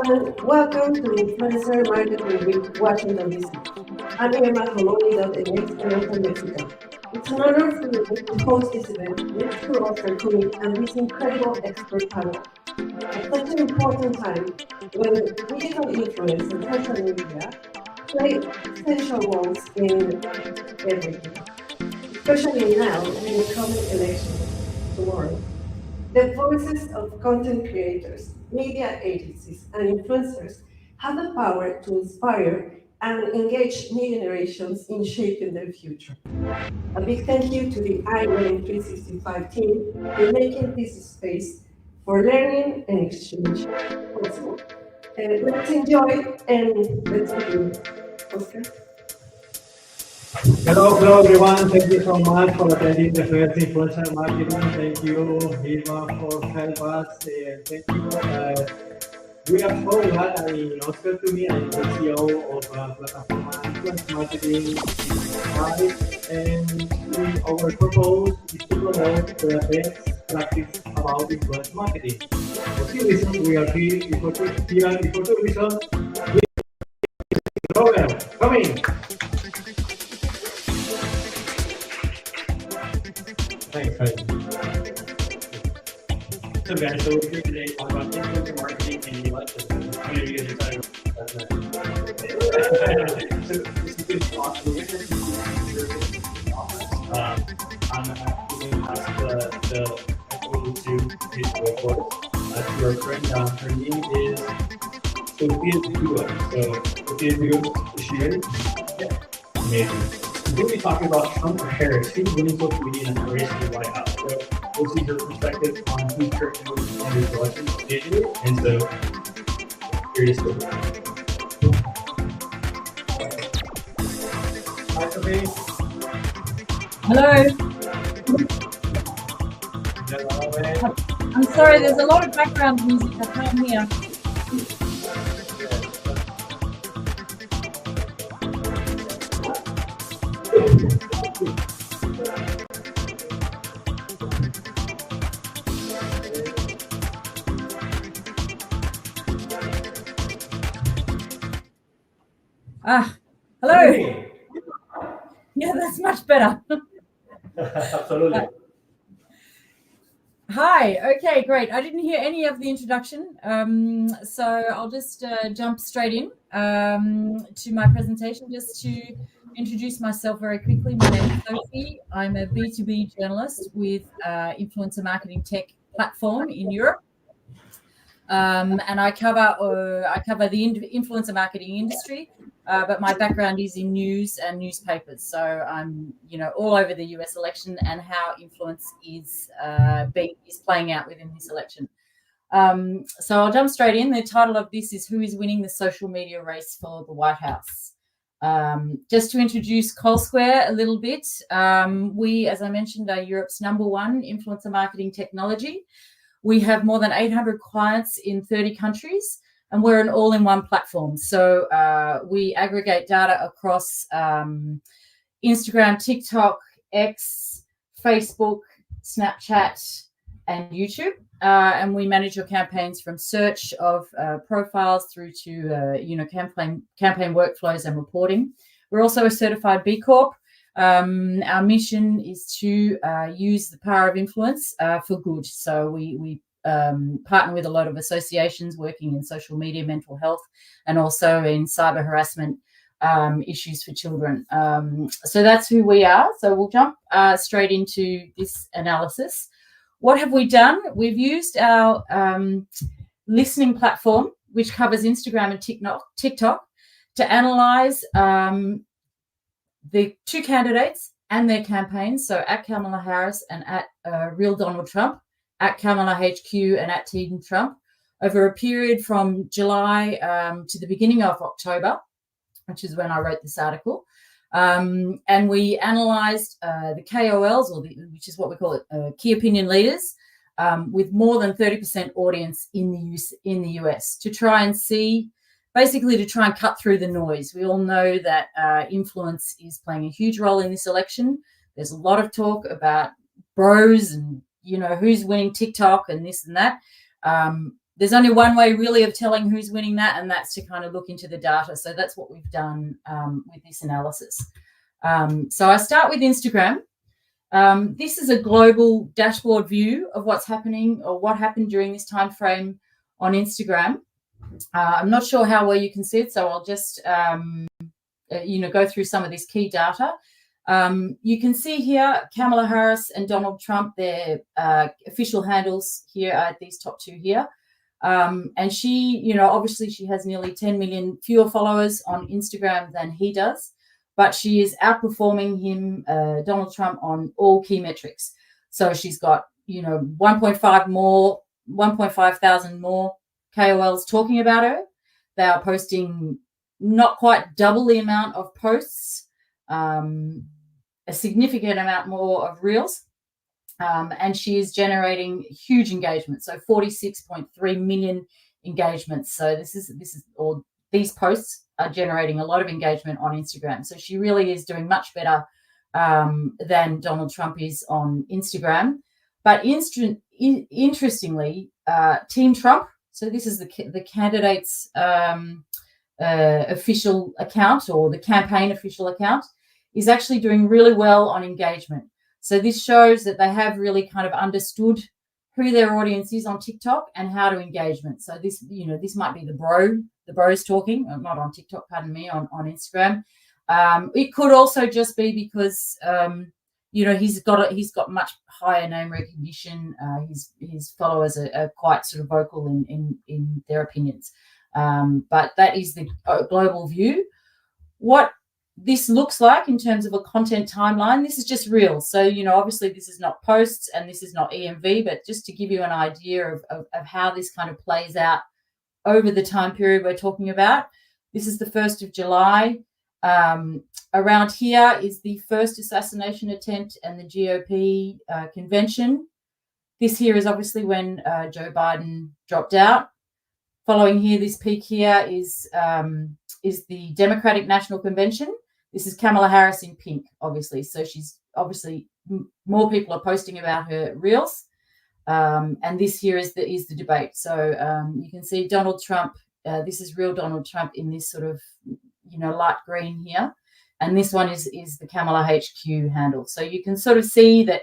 everyone, welcome to Influencer Marketing Week Washington DC. I'm Irma Coloni.mx and I'm from Mexico. It's an honor for me to host this event next to Oscar Kumi and this incredible expert panel. At such an important time when digital influence and social media play essential roles in everything, especially now in the coming election tomorrow. The voices of content creators, media agencies, and influencers have the power to inspire and engage new generations in shaping their future. A big thank you to the iLearning 365 team for making this space for learning and exchange possible. Let's enjoy and let's begin. Oscar? Hello everyone. Thank you so much for attending the first Influencer Marketing. Thank you, Irma, for help us. Thank you. We are so glad. Oscar to me, I'm the CEO of Plataforma Influence Marketing, and our purpose is to promote the best practice about influence marketing. For two reasons, we are here. For two reasons, Robert, come in. Thanks. So guys, so we're here today to talk about influencer marketing and the election. How many of you guys are excited about that? So this is good talk. We're going to I'm going to ask the to his report to our friend. Her name is Sophia Dua. So Sophia Dua, is she ready? Yeah. Amazing. We'll be talking about Trump or Harris, who's winning social media in the race to the White House. So we'll see her perspective on who's currently winning the election digitally. And so here it is. Hi, Sophie. Hello. I'm sorry, there's a lot of background music I can't hear. Hello. Hey. Yeah, that's much better. Absolutely. Hi. Okay, great. I didn't hear any of the introduction, so I'll just jump straight in to my presentation just to introduce myself very quickly. My name is Sophie. I'm a B2B journalist with Influencer Marketing Tech platform in Europe. And I cover the influencer marketing industry, but my background is in news and newspapers. So I'm, all over the US election and how influence is playing out within this election. So I'll jump straight in. The title of this is "Who is winning the social media race for the White House?" Just to introduce CallSquare a little bit, we, as I mentioned, are Europe's #1 influencer marketing technology. We have more than 800 clients in 30 countries, and we're an all-in-one platform. So we aggregate data across Instagram, TikTok, X, Facebook, Snapchat, and YouTube. And we manage your campaigns from search of profiles through to campaign workflows and reporting. We're also a certified B Corp. Our mission is to use the power of influence for good. So we partner with a lot of associations working in social media, mental health, and also in cyber harassment issues for children. So that's who we are. So we'll jump straight into this analysis. What have we done? We've used our listening platform, which covers Instagram and TikTok, to analyze the two candidates and their campaigns, so at Kamala Harris and at Real Donald Trump, at Kamala HQ and at Tegan Trump, over a period from July to the beginning of October, which is when I wrote this article. And we analysed the KOLs, which is what we call it, key opinion leaders, with more than 30% audience in the US to try and see, basically to try and cut through the noise. We all know that influence is playing a huge role in this election. There's a lot of talk about bros and, who's winning TikTok and this and that. there's only one way really of telling who's winning that, and that's to kind of look into the data. So that's what we've done with this analysis. So I start with Instagram. This is a global dashboard view of what's happening or what happened during this time frame on Instagram. I'm not sure how well you can see it, so I'll just go through some of this key data. You can see here Kamala Harris and Donald Trump, their official handles here at these top two here. And she, obviously she has nearly 10 million fewer followers on Instagram than he does, but she is outperforming him, Donald Trump, on all key metrics. So she's got, 1.5 thousand more KOLs talking about her. They are posting not quite double the amount of posts, a significant amount more of reels. And she is generating huge engagement, so 46.3 million engagements. So these posts are generating a lot of engagement on Instagram. So she really is doing much better than Donald Trump is on Instagram. But interestingly, Team Trump, so this is the candidate's official account, or the campaign official account, is actually doing really well on engagement. So this shows that they have really kind of understood who their audience is on TikTok and how to engagement. So this might be the bros talking, not on TikTok, pardon me, on Instagram. It could also just be because he's got much higher name recognition. His followers are quite sort of vocal in their opinions. But that is the global view. What this looks like in terms of a content timeline, this is just reels. So, obviously this is not posts and this is not EMV, but just to give you an idea of how this kind of plays out over the time period we're talking about. This is the 1st of July. Around here is the first assassination attempt and the GOP convention. This here is obviously when Joe Biden dropped out. Following here, this peak here is the Democratic National Convention. This is Kamala Harris in pink, obviously. So she's obviously, more people are posting about her reels. And this here is the debate. So you can see Donald Trump. This is real Donald Trump in this sort of, light green here. And this one is the Kamala HQ handle. So you can sort of see that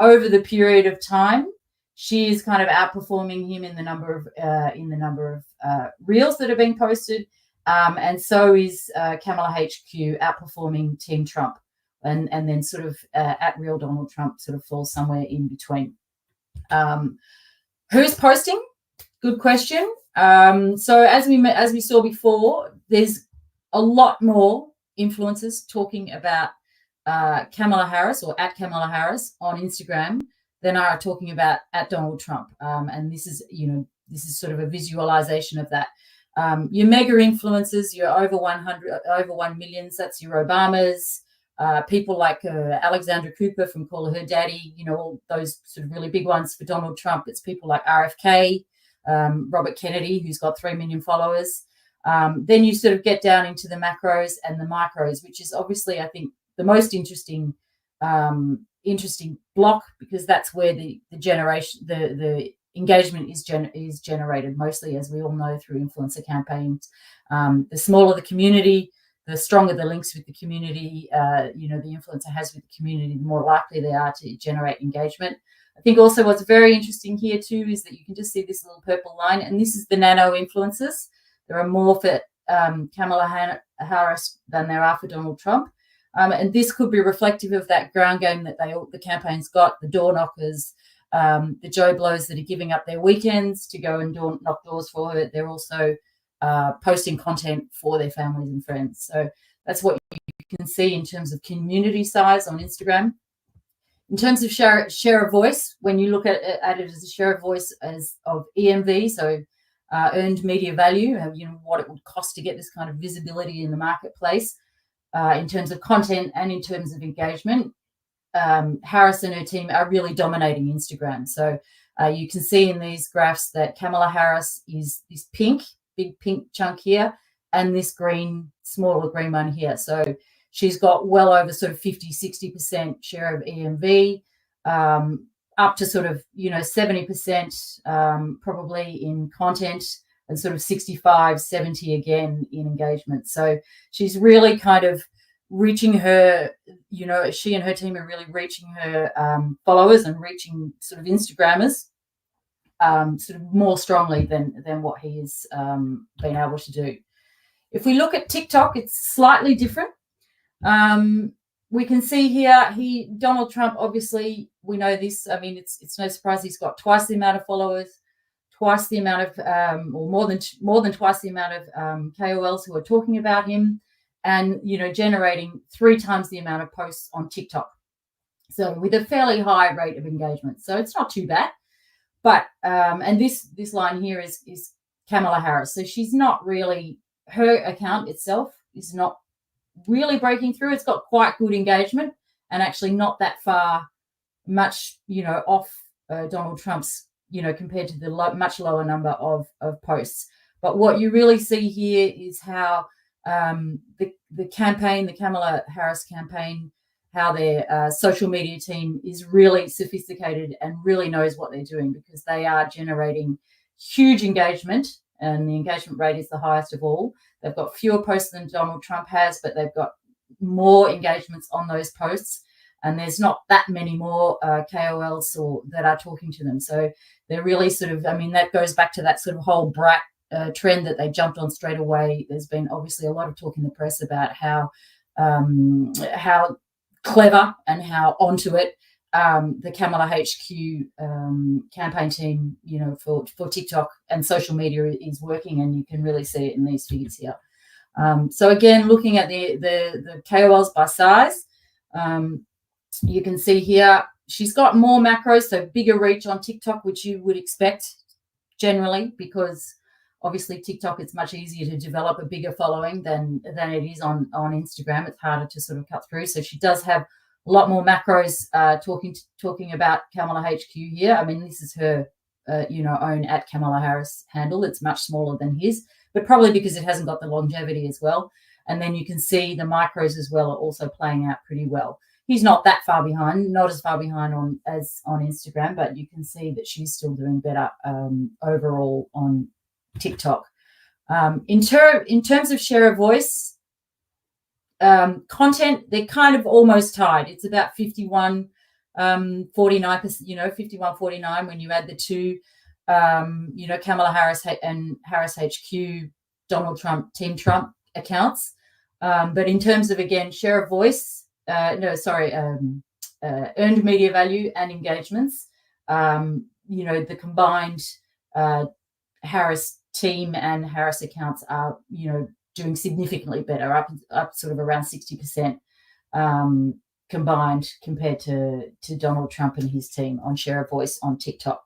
over the period of time, she is kind of outperforming him in the number of reels that are being posted. And so is Kamala HQ outperforming Team Trump, and then sort of at real Donald Trump sort of falls somewhere in between. Who's posting? Good question. So as we saw before, there's a lot more influencers talking about Kamala Harris or at Kamala Harris on Instagram than are talking about at Donald Trump. And this is sort of a visualization of that. Your mega influencers, your over 1 million, that's your Obamas, people like Alexandra Cooper from Call Her Daddy, all those sort of really big ones for Donald Trump. It's people like RFK, Robert Kennedy, who's got 3 million followers. Then you sort of get down into the macros and the micros, which is obviously, I think, the most interesting block, because that's where the engagement is generated mostly, as we all know, through influencer campaigns. The smaller the community, the stronger the links with the community, the influencer has with the community, the more likely they are to generate engagement. I think also what's very interesting here too is that you can just see this little purple line, and this is the nano influencers. There are more for Kamala Harris than there are for Donald Trump. And this could be reflective of that ground game that the campaigns got, the door knockers, the Joe Blows that are giving up their weekends to go and knock doors for her. They're also posting content for their families and friends. So that's what you can see in terms of community size on Instagram. In terms of share of voice, when you look at it as a share of voice of EMV, so earned media value, what it would cost to get this kind of visibility in the marketplace, in terms of content and in terms of engagement, Harris and her team are really dominating Instagram. So you can see in these graphs that Kamala Harris is this big pink chunk here, and this smaller green one here. So she's got well over sort of 50-60% share of EMV. up to sort of, 70% probably in content and sort of 65, 70 again in engagement. So she's really kind of reaching her, she and her team are really reaching her followers and reaching sort of Instagrammers sort of more strongly than what he has been able to do. If we look at TikTok, it's slightly different. We can see here, Donald Trump, obviously, we know this. I mean, it's no surprise he's got twice the amount of followers, twice the amount of, or more than twice the amount of KOLs who are talking about him, and generating 3 times the amount of posts on TikTok. So with a fairly high rate of engagement, so it's not too bad. But and this line here is Kamala Harris. So she's not really, her account itself is not really breaking through. It's got quite good engagement and actually not that much off Donald Trump's compared to the much lower number of posts. But what you really see here is how the campaign, the Kamala Harris campaign, how their social media team is really sophisticated and really knows what they're doing, because they are generating huge engagement, and the engagement rate is the highest of all. They've got fewer posts than Donald Trump has, but they've got more engagements on those posts, and there's not that many more KOLs that are talking to them. So they're really sort of, that goes back to that sort of whole brat trend that they jumped on straight away. There's been obviously a lot of talk in the press about how clever and how onto it the Kamala HQ campaign team, for TikTok and social media is working, and you can really see it in these figures here. So again, looking at the KOLs by size, you can see here she's got more macros, so bigger reach on TikTok, which you would expect generally, because obviously TikTok, it's much easier to develop a bigger following than it is on Instagram. It's harder to sort of cut through. So she does have a lot more macros talking about Kamala HQ here. This is her own at Kamala Harris handle. It's much smaller than his, but probably because it hasn't got the longevity as well. And then you can see the micros as well are also playing out pretty well. He's not that far behind, not as far behind as on Instagram, but you can see that she's still doing better overall on TikTok. In terms of share of voice, content, they're kind of almost tied. It's about 51, 49%, 51, 49 when you add the two, Kamala Harris and Harris HQ, Donald Trump, Team Trump accounts. But in terms of, again, share of voice, earned media value and engagements, the combined Harris team and Harris accounts are, doing significantly better, up sort of around 60% combined compared to Donald Trump and his team on share of voice on TikTok.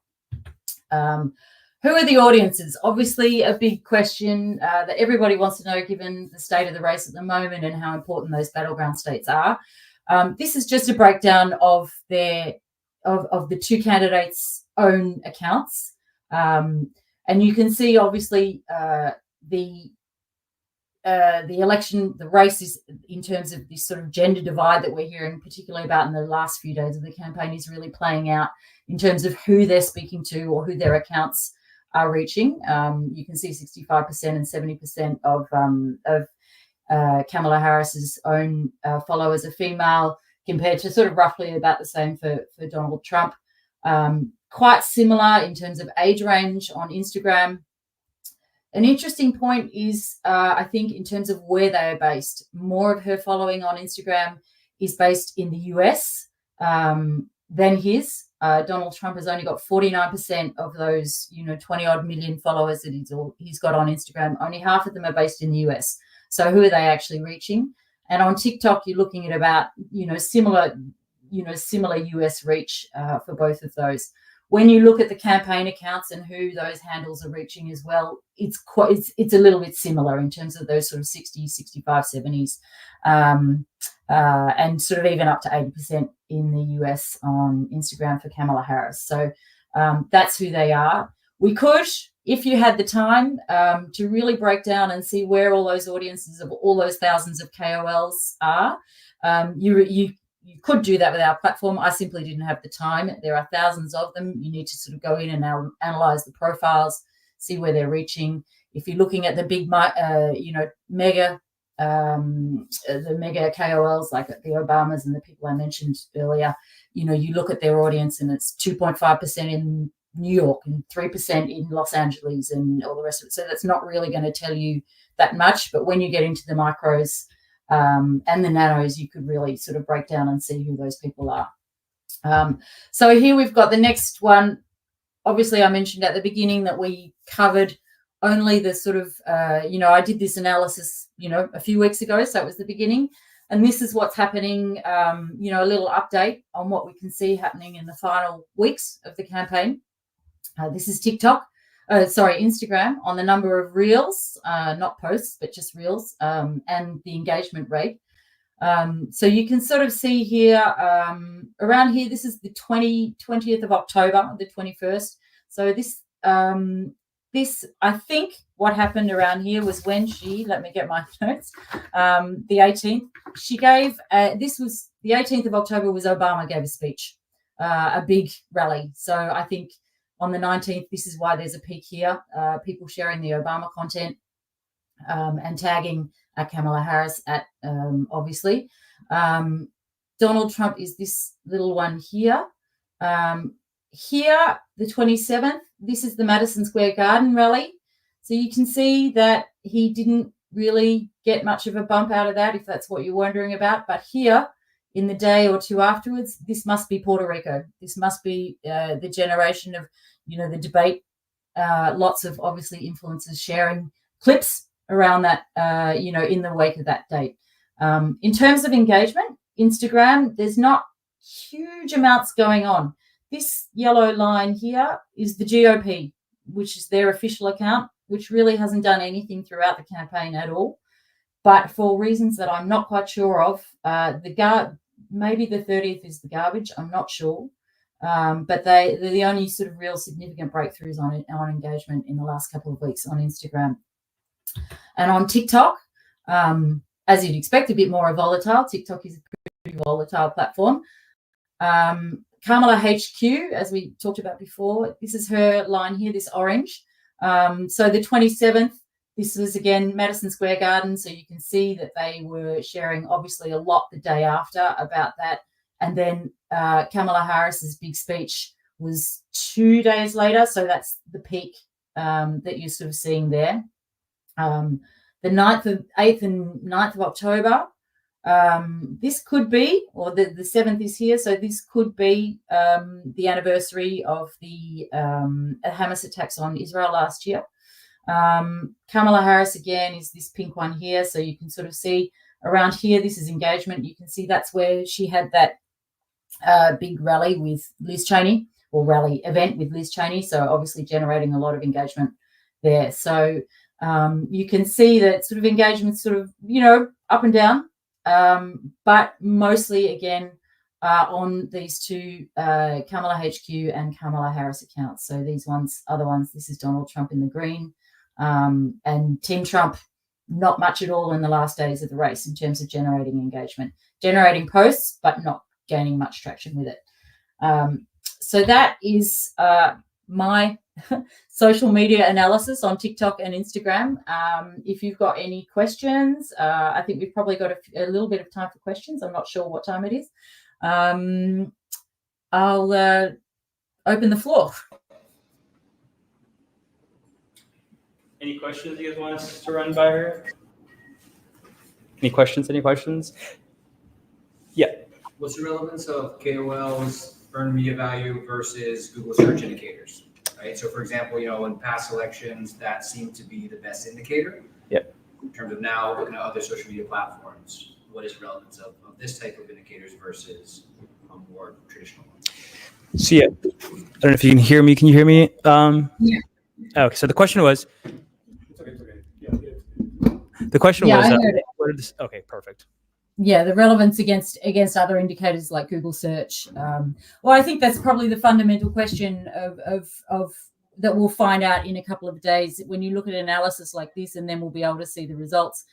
Who are the audiences? Obviously a big question that everybody wants to know, given the state of the race at the moment and how important those battleground states are. This is just a breakdown of the two candidates' own accounts. And you can see, obviously, the election, the race is, in terms of this sort of gender divide that we're hearing particularly about in the last few days of the campaign, is really playing out in terms of who they're speaking to or who their accounts are reaching. You can see 65% and 70% of Kamala Harris's own followers are female, compared to sort of roughly about the same for Donald Trump. Quite similar in terms of age range on Instagram. An interesting point is, I think, in terms of where they are based. More of her following on Instagram is based in the US than his. Donald Trump has only got 49% of those, 20-odd million followers that he's got on Instagram. Only half of them are based in the US. So who are they actually reaching? And on TikTok, you're looking at about, similar US reach for both of those. When you look at the campaign accounts and who those handles are reaching as well, it's a little bit similar in terms of those sort of 60, 65, 70s, and sort of even up to 80% in the US on Instagram for Kamala Harris. So that's who they are. We could, if you had the time, to really break down and see where all those audiences of all those thousands of KOLs are. you could do that with our platform. I simply didn't have the time. There are thousands of them. You need to sort of go in and analyze the profiles, see where they're reaching. If you're looking at the big, mega, the mega KOLs like the Obamas and the people I mentioned earlier, you look at their audience and it's 2.5% in New York and 3% in Los Angeles and all the rest of it. So that's not really going to tell you that much. But when you get into the micros and the nanos, you could really sort of break down and see who those people are. So here we've got the next one. Obviously, I mentioned at the beginning that we covered only the sort of, I did this analysis, a few weeks ago. So it was the beginning. And this is what's happening, a little update on what we can see happening in the final weeks of the campaign. This is Instagram on the number of reels, not posts, but just reels, and the engagement rate. So you can sort of see here, around here, this is the 20th of October, the 21st. So this, I think what happened around here was when let me get my notes, the 18th, she gave, this was the 18th of October was Obama gave a speech, a big rally. So I think on the 19th, this is why there's a peak here, people sharing the Obama content and tagging Kamala Harris obviously. Donald Trump is this little one here. Here, the 27th, this is the Madison Square Garden rally. So you can see that he didn't really get much of a bump out of that, if that's what you're wondering about. But here, in the day or two afterwards, this must be Puerto Rico. This must be the generation of, the debate. Lots of, obviously, influencers sharing clips around that, in the wake of that date. In terms of engagement, Instagram, there's not huge amounts going on. This yellow line here is the GOP, which is their official account, which really hasn't done anything throughout the campaign at all. But for reasons that I'm not quite sure of, maybe the 30th is the garbage, I'm not sure. But they're the only sort of real significant breakthroughs on engagement in the last couple of weeks on Instagram. And on TikTok, as you'd expect, a bit more volatile. TikTok is a pretty volatile platform. Kamala HQ, as we talked about before, this is her line here, this orange. So the 27th, this was again Madison Square Garden. So you can see that they were sharing obviously a lot the day after about that. And then Kamala Harris's big speech was 2 days later. So that's the peak that you're sort of seeing there. The 8th and 9th of October, this could be, or the 7th is here, so this could be the anniversary of the Hamas attacks on Israel last year. Kamala Harris, again, is this pink one here, so you can sort of see around here, this is engagement. You can see that's where she had that big rally with Liz Cheney, or rally event with Liz Cheney, so obviously generating a lot of engagement there. So you can see that sort of engagement sort of, up and down. But mostly, again, on these two Kamala HQ and Kamala Harris accounts. So these other ones, this is Donald Trump in the green, and Team Trump, not much at all in the last days of the race in terms of generating engagement, generating posts, but not gaining much traction with it. So that is my social media analysis on TikTok and Instagram. If you've got any questions, I think we've probably got a little bit of time for questions. I'm not sure what time it is. I'll open the floor. Any questions you guys want us to run by her? Any questions? Yeah. What's the relevance of KOLs, earned media value versus Google search indicators? Right. So, for example, in past elections, that seemed to be the best indicator. Yep. In terms of now looking at other social media platforms, what is the relevance of this type of indicators versus a more traditional one? So, yeah, I don't know if you can hear me. Can you hear me? Yeah. Okay. So the question was. It's okay. Yeah. The question was. I heard it. What is, okay. Perfect. Yeah, the relevance against other indicators like Google search. Well, I think that's probably the fundamental question of that we'll find out in a couple of days when you look at analysis like this, and then we'll be able to see the results.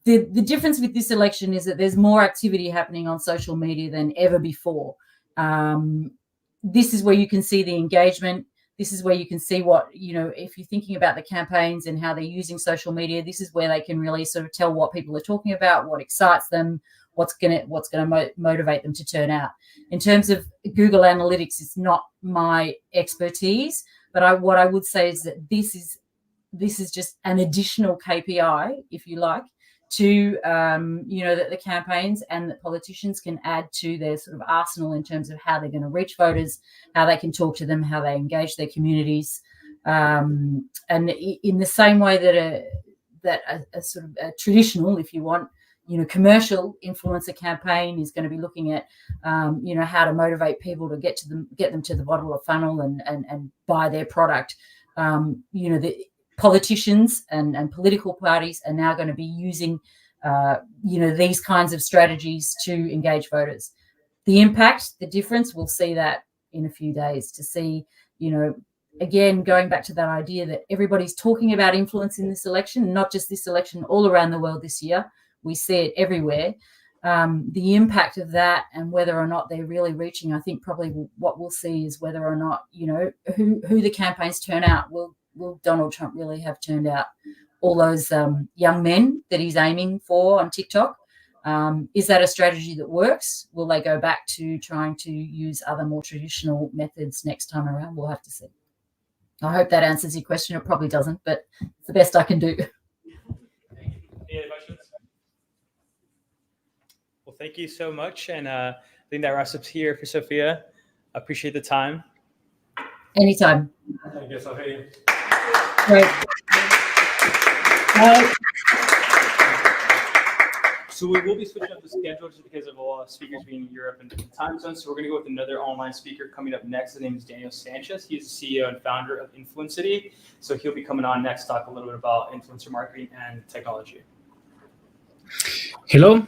the difference with this election is that there's more activity happening on social media than ever before. This is where you can see the engagement. This is where you can see what, if you're thinking about the campaigns and how they're using social media, this is where they can really sort of tell what people are talking about, what excites them, what's going to motivate them to turn out. In terms of Google Analytics, it's not my expertise, but what I would say is that this is just an additional KPI, if you like, to that the campaigns and the politicians can add to their sort of arsenal in terms of how they're going to reach voters, how they can talk to them, how they engage their communities, and in the same way that a sort of a traditional, if you want, commercial influencer campaign is going to be looking at how to motivate people to get them to the bottom of the funnel and buy their product. The politicians and political parties are now going to be using these kinds of strategies to engage voters. The impact, the difference, we'll see that in a few days to see, again, going back to that idea that everybody's talking about influence in this election, not just this election, all around the world this year. We see it everywhere. The impact of that and whether or not they're really reaching, I think probably what we'll see is whether or not, who the campaigns turn out. Will Donald Trump really have turned out all those young men that he's aiming for on TikTok? Is that a strategy that works? Will they go back to trying to use other more traditional methods next time around? We'll have to see. I hope that answers your question. It probably doesn't, but it's the best I can do. Any other questions? Well, thank you so much. And I think that wraps up here for Sophia. I appreciate the time. Anytime. Thank you, Sophia. Great. So we will be switching up the schedule just because of all speakers being in Europe and different time zones. So we're going to go with another online speaker coming up next. His name is Daniel Sanchez. He's the CEO and founder of Influencity. So he'll be coming on next, talk a little bit about influencer marketing and technology. Hello,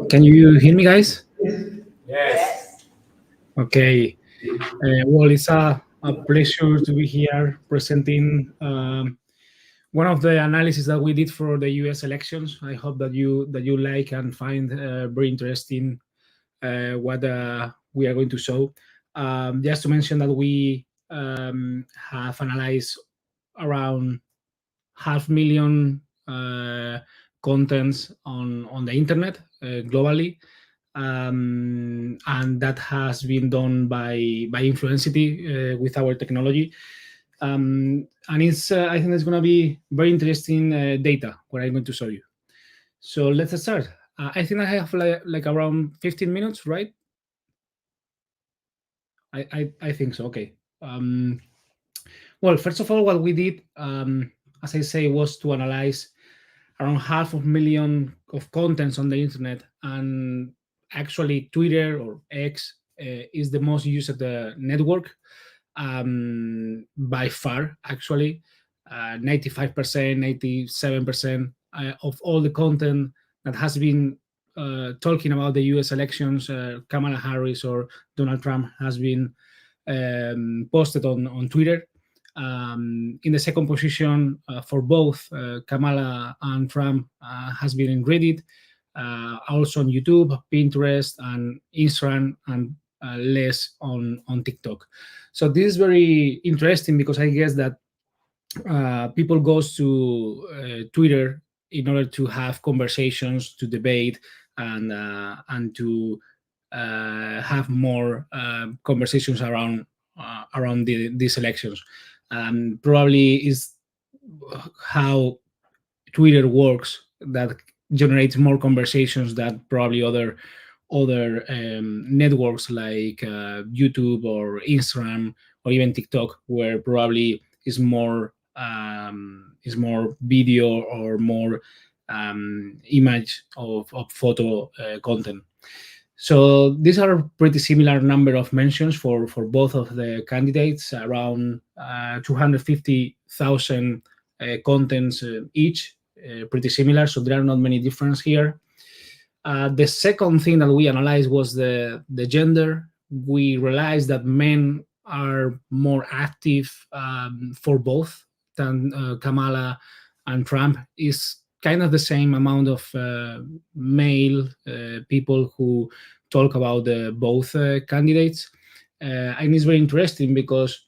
can you hear me, guys? Yes. Okay. Well, it's a pleasure to be here presenting one of the analysis that we did for the U.S. elections. I hope that you like and find very interesting what we are going to show. Just to mention that we have analyzed around 500,000 contents on the internet globally. And that has been done by Influencity with our technology. And it's I think it's going to be very interesting data what I'm going to show you. So let's start. I think I have like around 15 minutes, right? I think so. Okay. Well, first of all, what we did, as I say, was to analyze around 500,000 of contents on the internet, and actually Twitter or X is the most used network by far. Actually, 95%, 97% of all the content that has been talking about the U.S. elections, Kamala Harris or Donald Trump, has been posted on Twitter. In the second position for both Kamala and Trump has been in Reddit, also on YouTube, Pinterest, and Instagram, and less on TikTok. So this is very interesting because I guess that people goes to Twitter in order to have conversations, to debate, and to have more conversations around these elections. Probably is how Twitter works, that generates more conversations than probably other networks like YouTube or Instagram or even TikTok, where probably is more video or more image of photo content. So these are a pretty similar number of mentions for both of the candidates, around 250,000 contents each, pretty similar. So there are not many differences here. The second thing that we analyzed was the gender. We realized that men are more active for both than Kamala and Trump. Is kind of the same amount of male people who talk about both candidates. And it's very interesting because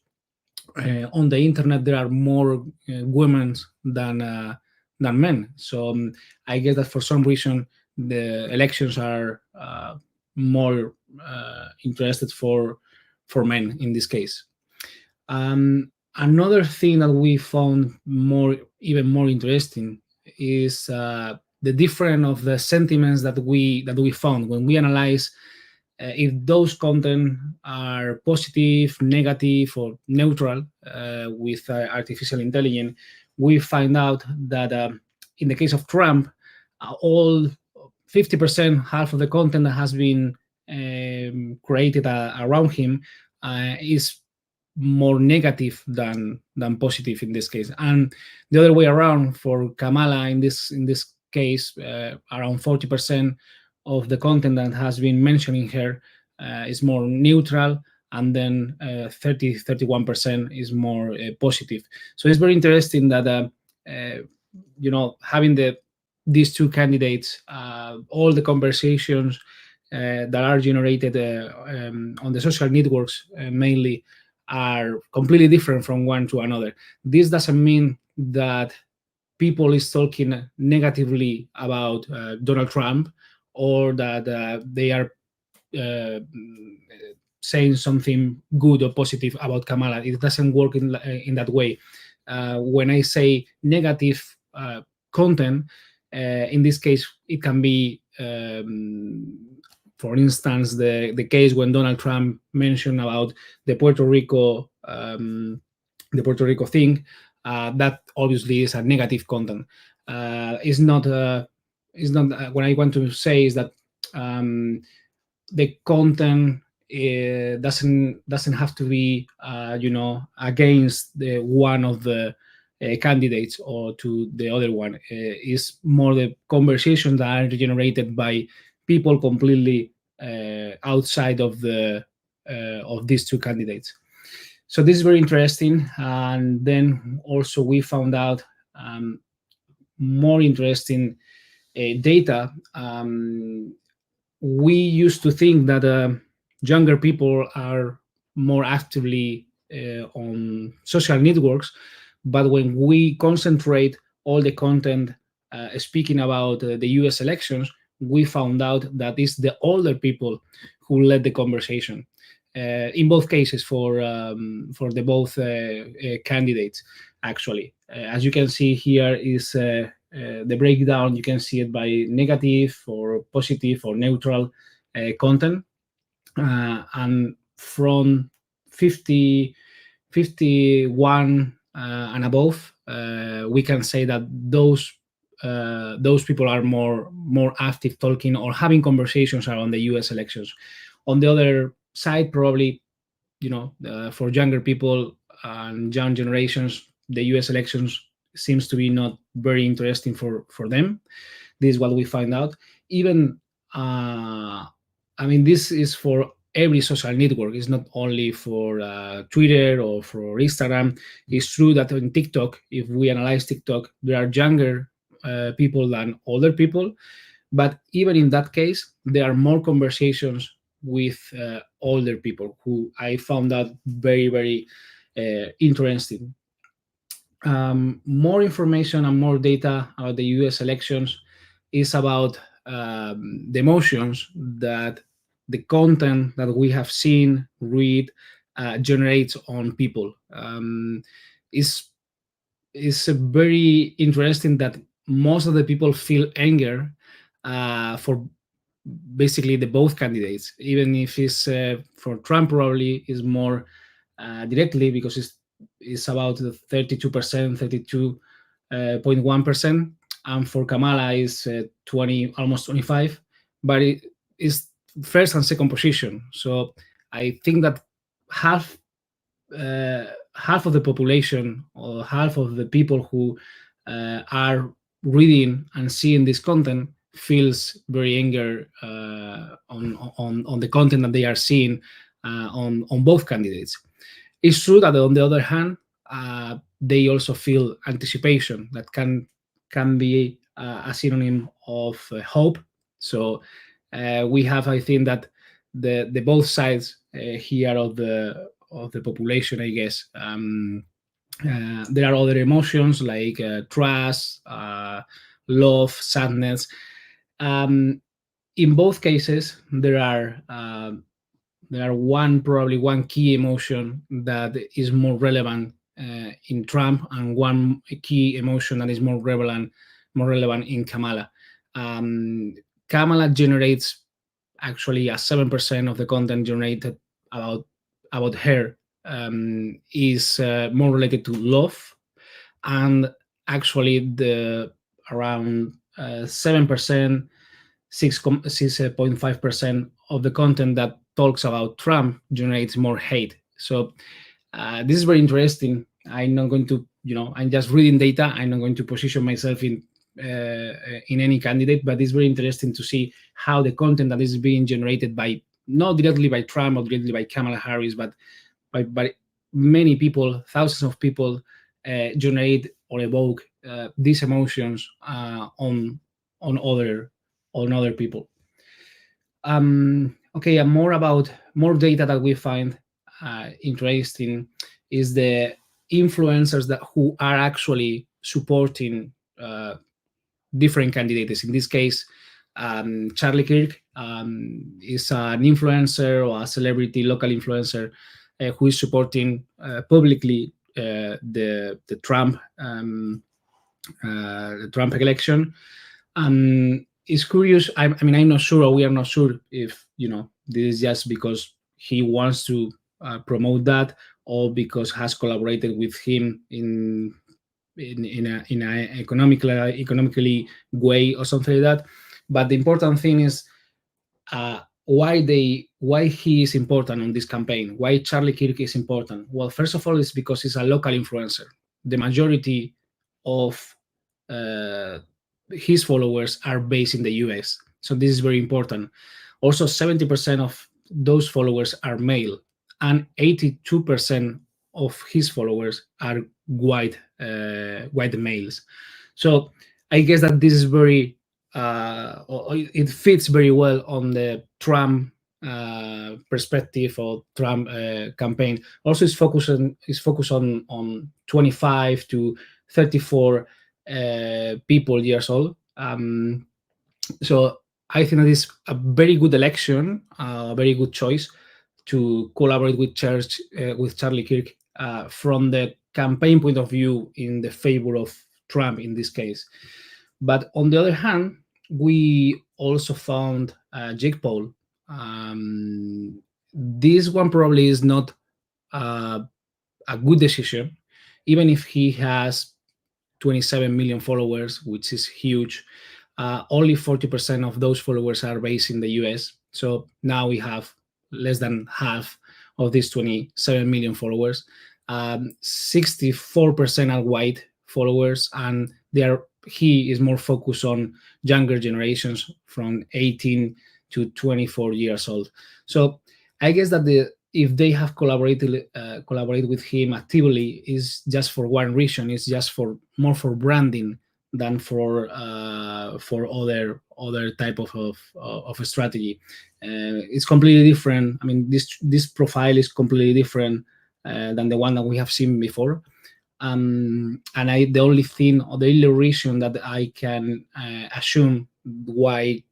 on the internet there are more women than men. So I guess that for some reason the elections are more interested for men in this case. Another thing that we found even more interesting is the difference of the sentiments that we found when we analyze if those content are positive, negative, or neutral with artificial intelligence. We find out that in the case of Trump, all 50%, half of the content that has been created around him is more negative than positive in this case, and the other way around for Kamala in this case, around 40% of the content that has been mentioning her is more neutral, and then 31% is more positive. So it's very interesting that having these two candidates, all the conversations that are generated on the social networks mainly are completely different from one to another. This doesn't mean that people is talking negatively about Donald Trump, or that they are saying something good or positive about Kamala. It doesn't work in that way. When I say negative content, in this case, it can be, for instance, the case when Donald Trump mentioned about the Puerto Rico thing. That obviously is a negative content. It's not what I want to say is that the content doesn't have to be against the one of the candidates or to the other one. Is more the conversations that are generated by people completely outside of these two candidates. So this is very interesting. And then also we found out more interesting data. We used to think that younger people are more actively on social networks, but when we concentrate all the content speaking about the US elections, we found out that it's the older people who led the conversation. In both cases for the both candidates, actually. As you can see here is the breakdown. You can see it by negative or positive or neutral content. And from 51 and above, we can say that those people are more active talking or having conversations around the US elections. On the other side, probably, for younger people and young generations, the US elections seems to be not very interesting for them. This is what we find out. Even, this is for every social network. It's not only for Twitter or for Instagram. It's true that in TikTok, if we analyze TikTok, there are younger people than older people. But even in that case, there are more conversations with older people, who I found that very, very interesting. More information and more data about the US elections is about the emotions that the content that we have seen, read, generates on people. It's very interesting that most of the people feel anger for basically the both candidates, even if it's for Trump probably is more directly, because it's about 32%, 32.1%, and for Kamala is 20, almost 25, but it is first and second position. So I think that half of the population, or half of the people who are reading and seeing this content feels very anger on the content that they are seeing on both candidates. It's true that on the other hand, they also feel anticipation that can be a synonym of hope. So we have, I think, that the both sides here of the population, I guess. There are other emotions like trust, love, sadness. In both cases, there are probably one key emotion that is more relevant in Trump, and one key emotion that is more relevant in Kamala. Kamala generates actually 7% of the content generated about her is more related to love, and actually the around 7%, 6.5% of the content that talks about Trump generates more hate. So this is very interesting. I'm not going to, I'm just reading data. I'm not going to position myself in any candidate, but it's very interesting to see how the content that is being generated by, not directly by Trump or directly by Kamala Harris, but by many people, thousands of people, generate or evoke these emotions on other people. Okay, and more data that we find interesting is the influencers who are actually supporting different candidates. In this case, Charlie Kirk is an influencer or a celebrity, local influencer who is supporting publicly the Trump election. It's curious. I'm not sure, or we are not sure if this is just because he wants to promote that, or because has collaborated with him in an economically way or something like that. But the important thing is why he is important on this campaign. Why Charlie Kirk is important? Well, first of all, it's because he's a local influencer. The majority of his followers are based in the US, so this is very important. Also, 70% of those followers are male, and 82% of his followers are white males. So I guess that this is very it fits very well on the Trump perspective or Trump campaign. Also, it's focused on 25 to 34 years old. So I think that is a very good election, a very good choice to collaborate with Charlie Kirk from the campaign point of view in the favor of Trump in this case. But on the other hand, we also found Jake Paul. This one probably is not a good decision, even if he has 27 million followers, which is huge. Only 40% of those followers are based in the US. So now we have less than half of these 27 million followers. 64% are white followers, and he is more focused on younger generations from 18 to 24 years old. So I guess that if they have collaborated with him actively, is just for one reason. It's just more for branding than for other type of a strategy. It's completely different. I mean, this profile is completely different than the one that we have seen before. And the only reason that I can assume why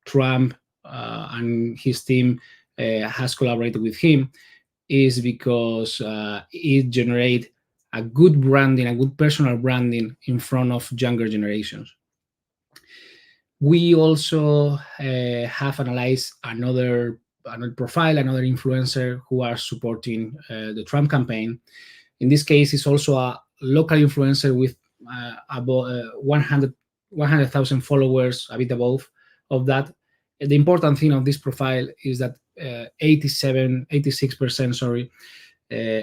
Trump and his team has collaborated with him is because it generates a good branding, a good personal branding in front of younger generations. We also have analyzed another profile, another influencer who are supporting the Trump campaign. In this case, it's also a local influencer with about 100,000 followers, a bit above of that. The important thing of this profile is that 86%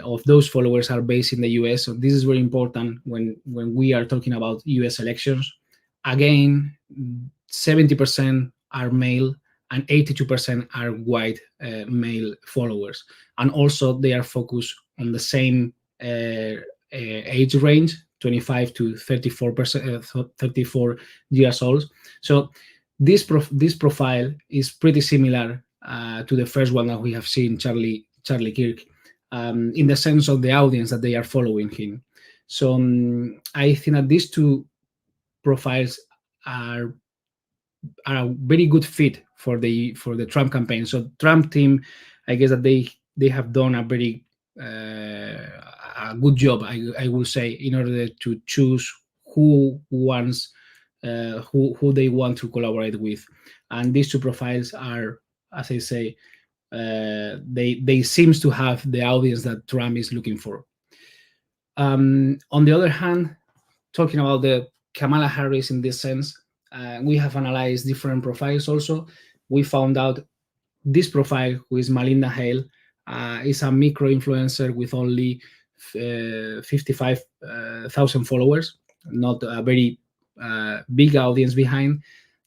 of those followers are based in the US. So this is very important when we are talking about US elections. Again, 70% are male and 82% are white male followers. And also they are focused on the same age range, 25 to 34%, 34 years old. So this profile is pretty similar to the first one that we have seen, Charlie Kirk, in the sense of the audience that they are following him. So I think that these two profiles are a very good fit for the Trump campaign. So Trump team, I guess that they have done a very a good job, I will say, in order to choose who they want to collaborate with. And these two profiles are, as I say, they seems to have the audience that Trump is looking for. On the other hand, talking about the Kamala Harris in this sense, we have analyzed different profiles also. We found out this profile, who is Melinda Hale, is a micro influencer with only 55,000 followers, not a very big audience behind.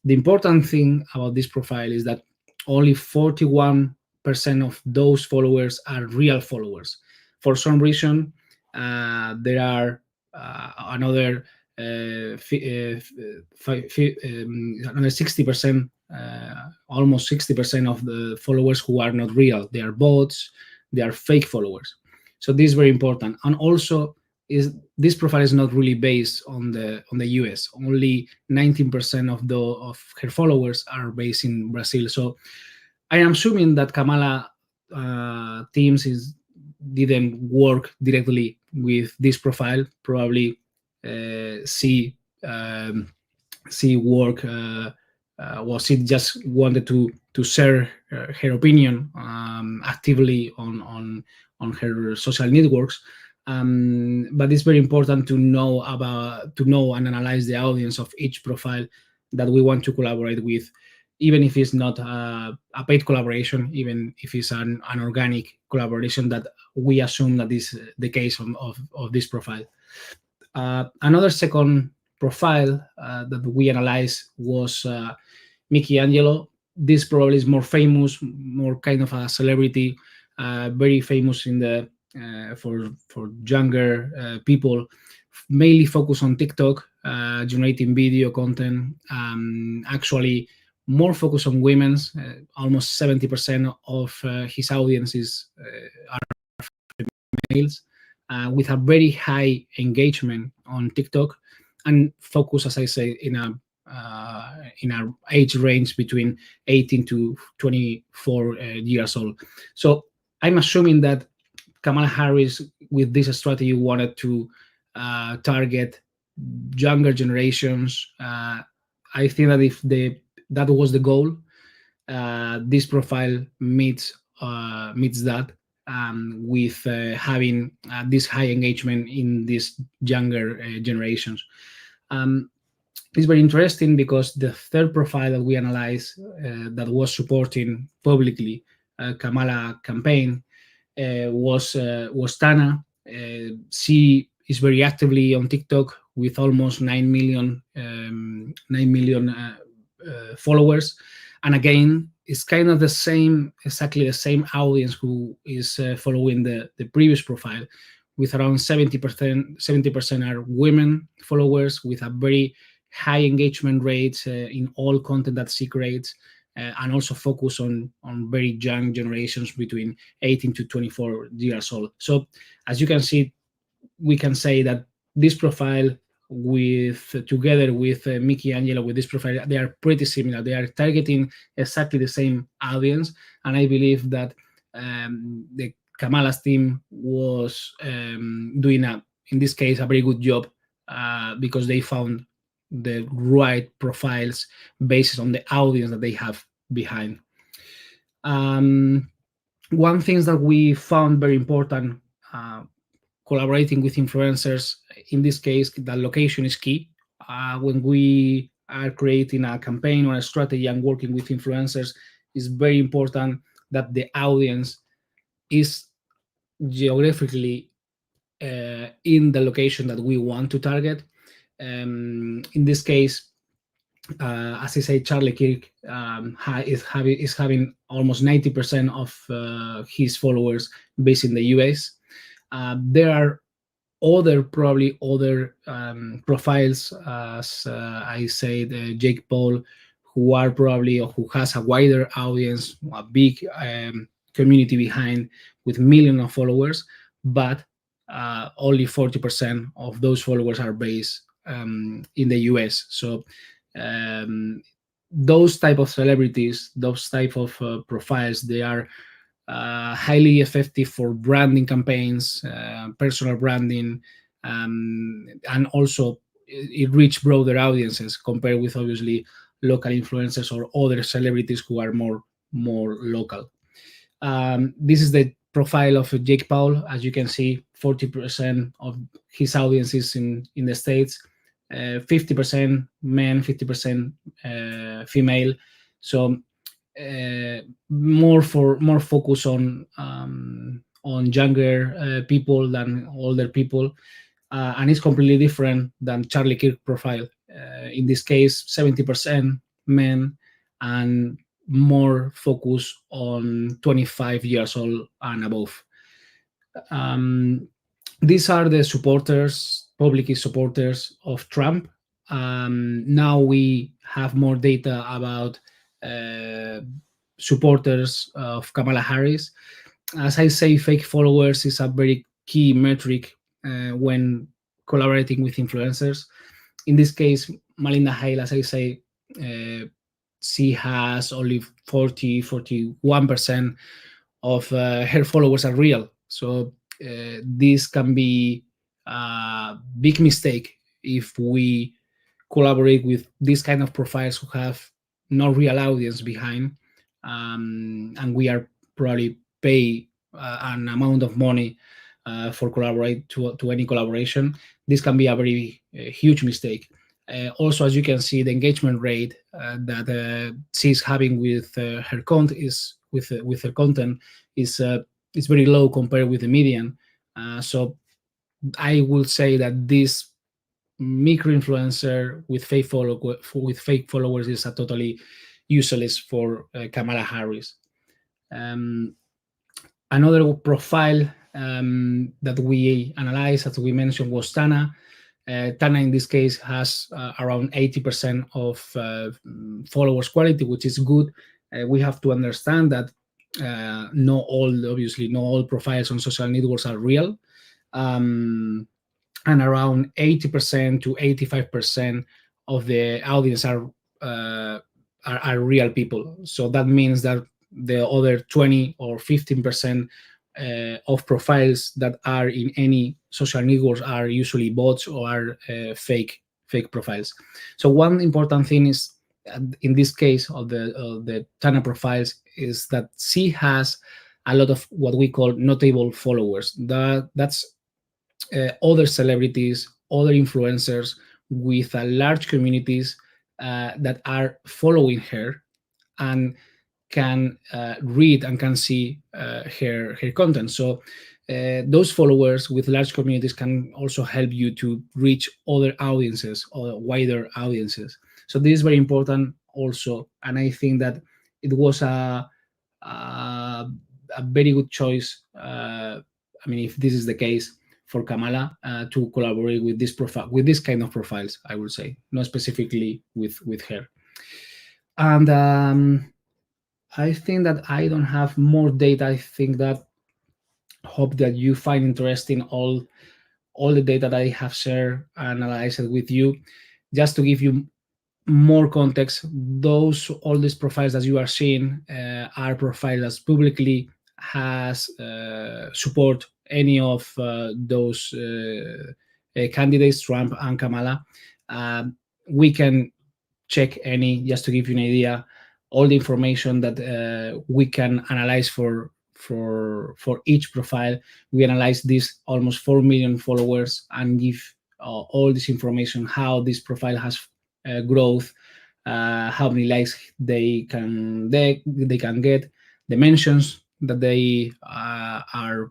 The important thing about this profile is that only 41% of those followers are real followers. For some reason, there are another 60%, almost 60% of the followers who are not real. They are bots, they are fake followers. So this is very important. And also, this profile is not really based on the US. Only 19% of her followers are based in Brazil. So I am assuming that Kamala teams didn't work directly with this profile. Probably she work. She just wanted to share her opinion actively on her social networks. But it's very important to know and analyze the audience of each profile that we want to collaborate with, even if it's not a paid collaboration, even if it's an organic collaboration that we assume that is the case of this profile. Another second profile that we analyzed was Mickey Angelo. This probably is more famous, more kind of a celebrity, very famous in the for younger people, mainly focused on TikTok, generating video content. Actually, more focused on women's. Almost 70% of his audiences are males, with a very high engagement on TikTok, and focus, as I say, in a age range between 18 to 24 years old. So I'm assuming that Kamala Harris, with this strategy, wanted to target younger generations. I think that if that was the goal, this profile meets that, with having this high engagement in these younger generations. It's very interesting because the third profile that we analyzed that was supporting publicly Kamala campaign was Tana. She is very actively on TikTok with almost 9 million followers, and again, it's kind of exactly the same audience who is following the previous profile, with around 70% are women followers with a very high engagement rate in all content that she creates, and also focus on very young generations between 18 to 24 years old. So as you can see, we can say that this profile together with Mickey Angelo, with this profile, they are pretty similar. They are targeting exactly the same audience, and I believe that the Kamala's team was doing in this case, a very good job, because they found the right profiles based on the audience that they have behind. One thing that we found very important, collaborating with influencers, in this case, the location is key. When we are creating a campaign or a strategy and working with influencers, it's very important that the audience is geographically in the location that we want to target. In this case, as I say, Charlie Kirk is having almost 90% of his followers based in the US. There are probably other profiles, as I said, Jake Paul, who are probably, or who has a wider audience, a big community behind with millions of followers, but only 40% of those followers are based in the US. So those type of celebrities, those type of profiles, they are highly effective for branding campaigns, personal branding, and also it reach broader audiences compared with obviously local influencers or other celebrities who are more local. This is the profile of Jake Paul. As you can see, 40% of his audience is in the States, 50% men, 50% female. So more focus on younger people than older people, and it's completely different than Charlie Kirk profile. In this case, 70% men and more focus on 25 years old and above. These are the supporters, public supporters of Trump. Now we have more data about supporters of Kamala Harris. As I say, fake followers is a very key metric when collaborating with influencers. In this case, Melinda Hale, as I say, she has only 41% of her followers are real. So this can be a big mistake if we collaborate with these kind of profiles who have no real audience behind, and we are probably pay an amount of money for collaborate to any collaboration. This can be a very huge mistake. Also, as you can see, the engagement rate that she's having with her content is very low compared with the median. So I will say that this micro influencer with fake followers is a totally useless for Kamala Harris. Another profile that we analyzed, as we mentioned, was Tana. Tana, in this case, has around 80% of followers quality, which is good. We have to understand that not all profiles on social networks are real. And around 80% to 85% of the audience are real people. So that means that the other 20 or 15% of profiles that are in any social networks are usually bots or are fake profiles. So one important thing is, in this case of the Tana profiles, is that she has a lot of what we call notable followers. That's other celebrities, other influencers with large communities that are following her and can read and can see her content. So those followers with large communities can also help you to reach other audiences or wider audiences. So this is very important also, and I think that it was a very good choice. I mean, if this is the case for Kamala to collaborate with this profile, with this kind of profiles, I would say, not specifically with her. And I think that I don't have more data. I think that hope that you find interesting all the data that I have shared and analyzed with you. Just to give you more context, all these profiles that you are seeing are profiles that publicly has support any of those candidates, Trump and Kamala. We can check any, just to give you an idea, all the information that we can analyze for each profile. We analyze this almost 4 million followers and give all this information, how this profile has growth, how many likes they can get, the mentions that they are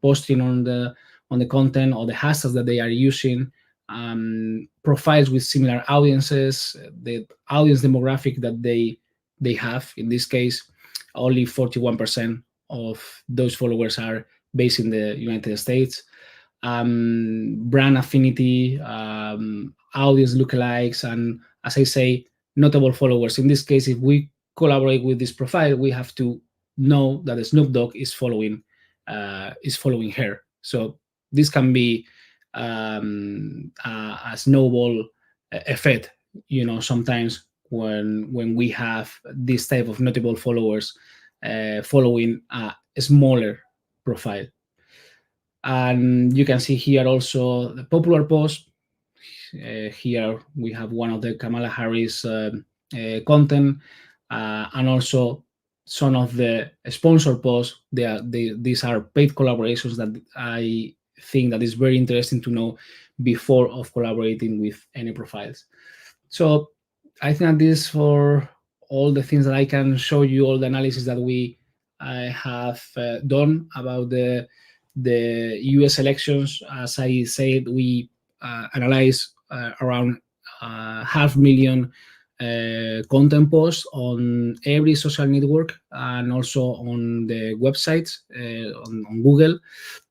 posting on the content, or the hashtags that they are using, profiles with similar audiences, the audience demographic that they have. In this case, only 41% of those followers are based in the United States. brand affinity, audience lookalikes, and, as I say, notable followers. In this case, if we collaborate with this profile, we have to know that Snoop Dogg is following her. So this can be a snowball effect. Sometimes when we have this type of notable followers following a smaller profile. And you can see here also the popular post. Here we have one of the Kamala Harris content, and also some of the sponsor posts. These are paid collaborations that I think that is very interesting to know before of collaborating with any profiles. So I think that this for all the things that I can show you, all the analysis that we have done about the US elections. As I said, we analyze around 500,000 content posts on every social network and also on the websites on Google.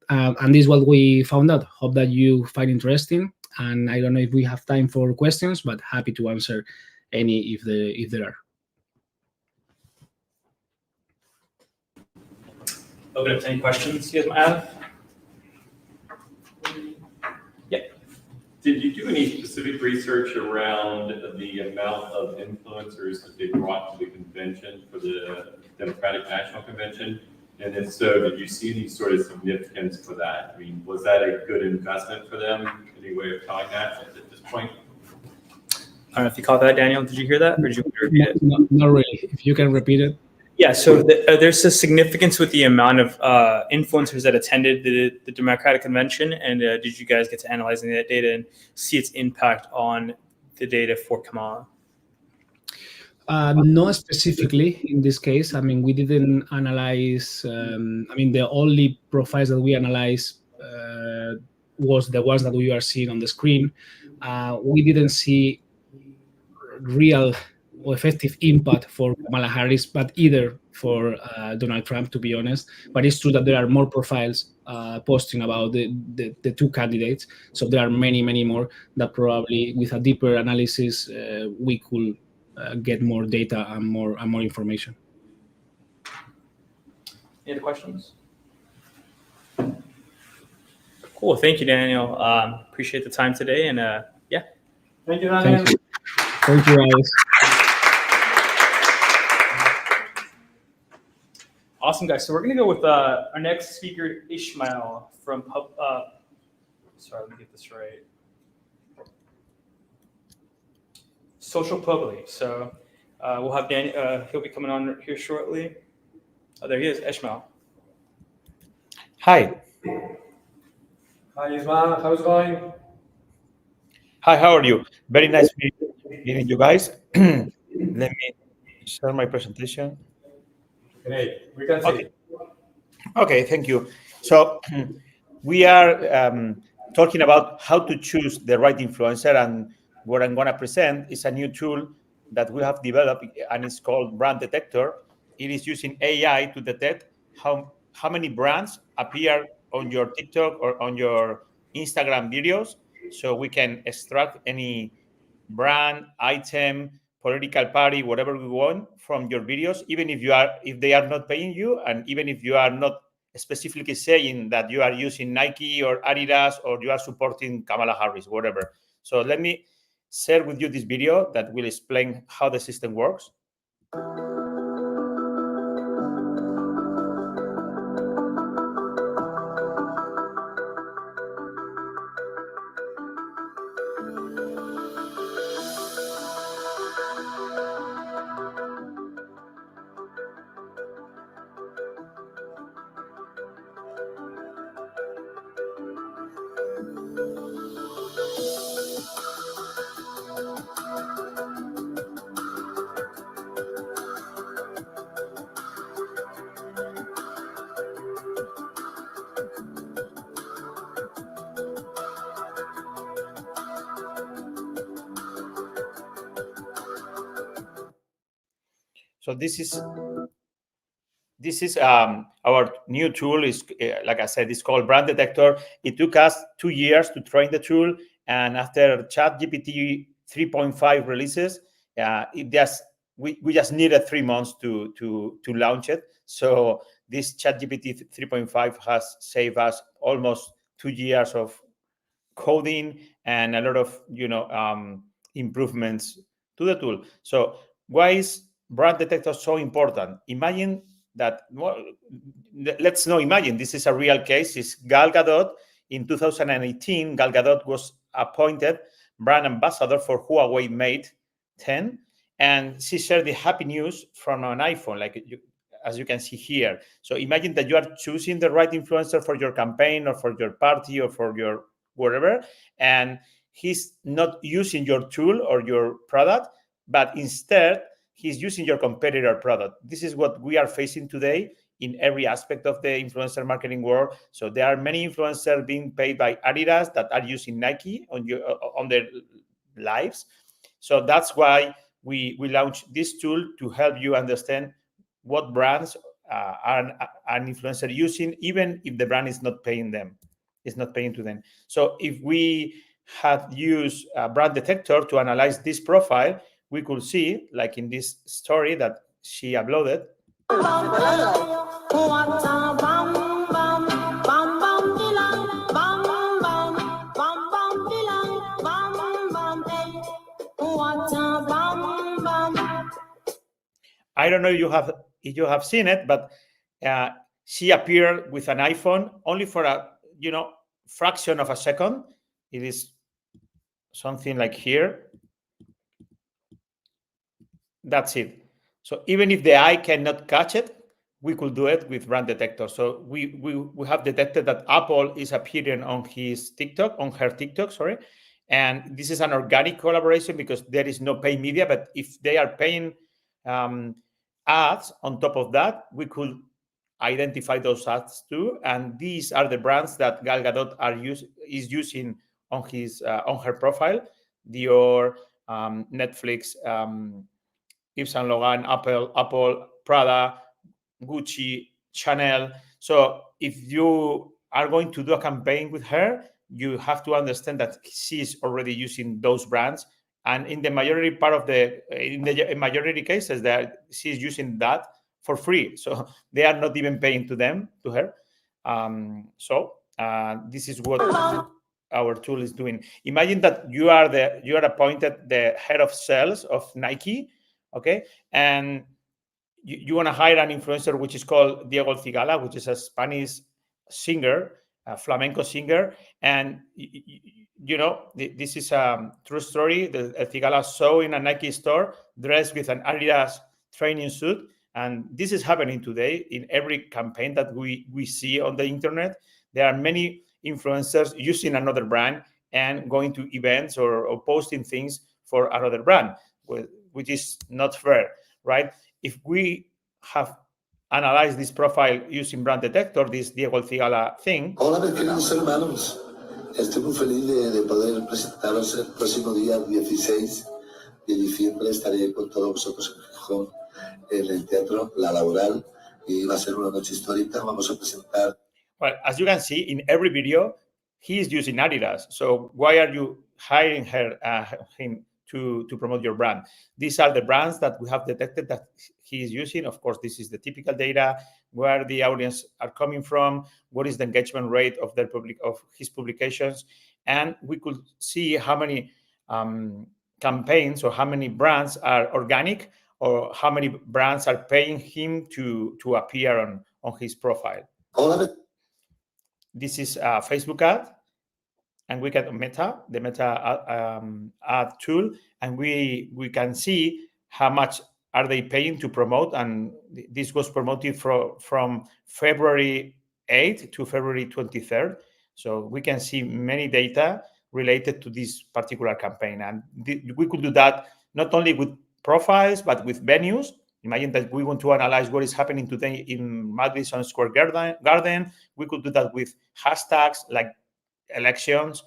And this is what we found out. Hope that you find interesting. And I don't know if we have time for questions, but happy to answer any if there are. Open up to any questions you guys might have. Yeah. Did you do any specific research around the amount of influencers that they brought to the convention for the Democratic National Convention? And if so, did you see any sort of significance for that? I mean, was that a good investment for them? Any way of telling that at this point? I don't know if you caught that, Daniel. Did you hear that, or did you want me to repeat it? Not really. If you can repeat it. Yeah, so there's a significance with the amount of influencers that attended the Democratic Convention, and did you guys get to analyze that data and see its impact on the data for Kamala? Not specifically in this case. I mean, we didn't analyze. The only profiles that we analyzed was the ones that we are seeing on the screen. We didn't see real or effective impact for Kamala Harris, but either for Donald Trump, to be honest. But it's true that there are more profiles posting about the two candidates. So there are many, many more that probably with a deeper analysis, we could get more data and more information. Any other questions? Cool. Thank you, Daniel. Appreciate the time today. And yeah. Thank you, Daniel. Thank you, Alex. Awesome, guys. So we're going to go with our next speaker, Ishmael from sorry, let me get this right. Social Publi. So we'll have Daniel. He'll be coming on here shortly. Oh, there he is, Ishmael. Hi. Hi, Ismael. How's it going? Hi, how are you? Very nice meeting you guys. Let me share my presentation. Great. We can see. Okay, thank you. So we are talking about how to choose the right influencer, and what I'm going to present is a new tool that we have developed, and it's called Brand Detector. It is using AI to detect how many brands appear on your TikTok or on your Instagram videos, so we can extract any brand, item, political party, whatever we want from your videos, even if they are not paying you, and even if you are not specifically saying that you are using Nike or Adidas or you are supporting Kamala Harris, whatever. So let me share with you this video that will explain how the system works. So this is this is our new tool. Is like I said, it's called Brand Detector. It took us 2 years to train the tool, and after ChatGPT 3.5 releases, we just needed 3 months to launch it. So this ChatGPT 3.5 has saved us almost 2 years of coding and a lot of improvements to the tool. So why is Brand Detector so important? Imagine that, imagine this is a real case. It's Gal Gadot. In 2018, Gal Gadot was appointed brand ambassador for Huawei Mate 10, and she shared the happy news from an iPhone, as you can see here. So imagine that you are choosing the right influencer for your campaign or for your party or for your whatever, and he's not using your tool or your product, but instead he's using your competitor product. This is what we are facing today in every aspect of the influencer marketing world. So there are many influencers being paid by Adidas that are using Nike on their lives. So that's why we launched this tool to help you understand what brands are an influencer using, even if the brand is not paying them. It's not paying to them. So if we had used Brand Detector to analyze this profile, we could see, like in this story that she uploaded. I don't know if you have seen it, but she appeared with an iPhone only for a fraction of a second. It is something like here. That's it. So even if the eye cannot catch it, we could do it with Brand Detector. So we have detected that Apple is appearing on her TikTok, sorry. And this is an organic collaboration because there is no paid media. But if they are paying ads on top of that, we could identify those ads too. And these are the brands that Gal Gadot is using on her profile: Dior, Netflix, Yves Saint Laurent, Apple, Prada, Gucci, Chanel. So if you are going to do a campaign with her, you have to understand that she is already using those brands, and in the majority majority cases, that she is using that for free. So they are not even paying to her. This is what our tool is doing. Imagine that you are appointed the head of sales of Nike, okay, and you want to hire an influencer which is called Diego Cigala, which is a Spanish singer, a flamenco singer, and this is a true story. The Cigala saw in a Nike store dressed with an Adidas training suit, and this is happening today in every campaign that we see on the internet. There are many influencers using another brand and going to events or posting things for another brand, which is not fair, right? If we have analyzed this profile using Brand Detector, this Diego Cigala thing. Hola, mis queridos hermanos. Estoy muy feliz de poder presentaros el próximo día 16 de diciembre. Estaré con todos vosotros en Gijón, en el Teatro La Laboral, y va a ser una noche histórica. Vamos a presentar. Well, as you can see in every video, he is using Adidas. So why are you hiring him to promote your brand? These are the brands that we have detected that he is using. Of course, this is the typical data, where the audience are coming from, what is the engagement rate of his publications, and we could see how many campaigns or how many brands are organic or how many brands are paying him to appear on his profile. This is a Facebook ad, and we get the Meta ad tool, and we can see how much are they paying to promote. And this was promoted from February 8th to February 23rd. So we can see many data related to this particular campaign. And we could do that not only with profiles, but with venues. Imagine that we want to analyze what is happening today in Madison Square Garden. We could do that with hashtags like elections,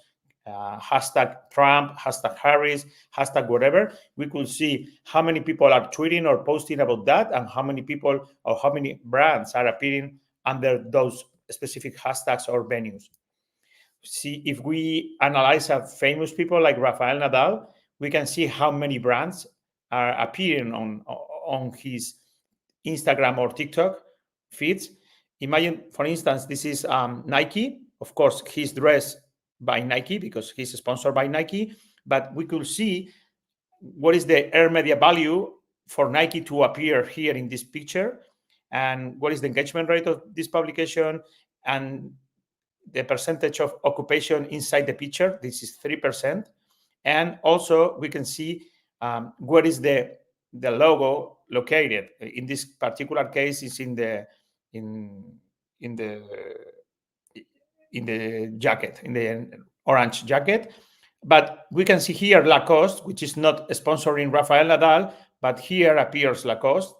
hashtag Trump, hashtag Harris, hashtag whatever, we could see how many people are tweeting or posting about that, and how many people or how many brands are appearing under those specific hashtags or venues. See, if we analyze famous people like Rafael Nadal, we can see how many brands are appearing on his Instagram or TikTok feeds. Imagine, for instance, this is Nike. Of course, he's dressed by Nike because he's sponsored by Nike, but we could see what is the earned media value for Nike to appear here in this picture, and what is the engagement rate of this publication, and the percentage of occupation inside the picture. This is 3%. And also we can see where is the logo located. In this particular case, is in the jacket, in the orange jacket. But we can see here Lacoste, which is not sponsoring Rafael Nadal, but here appears Lacoste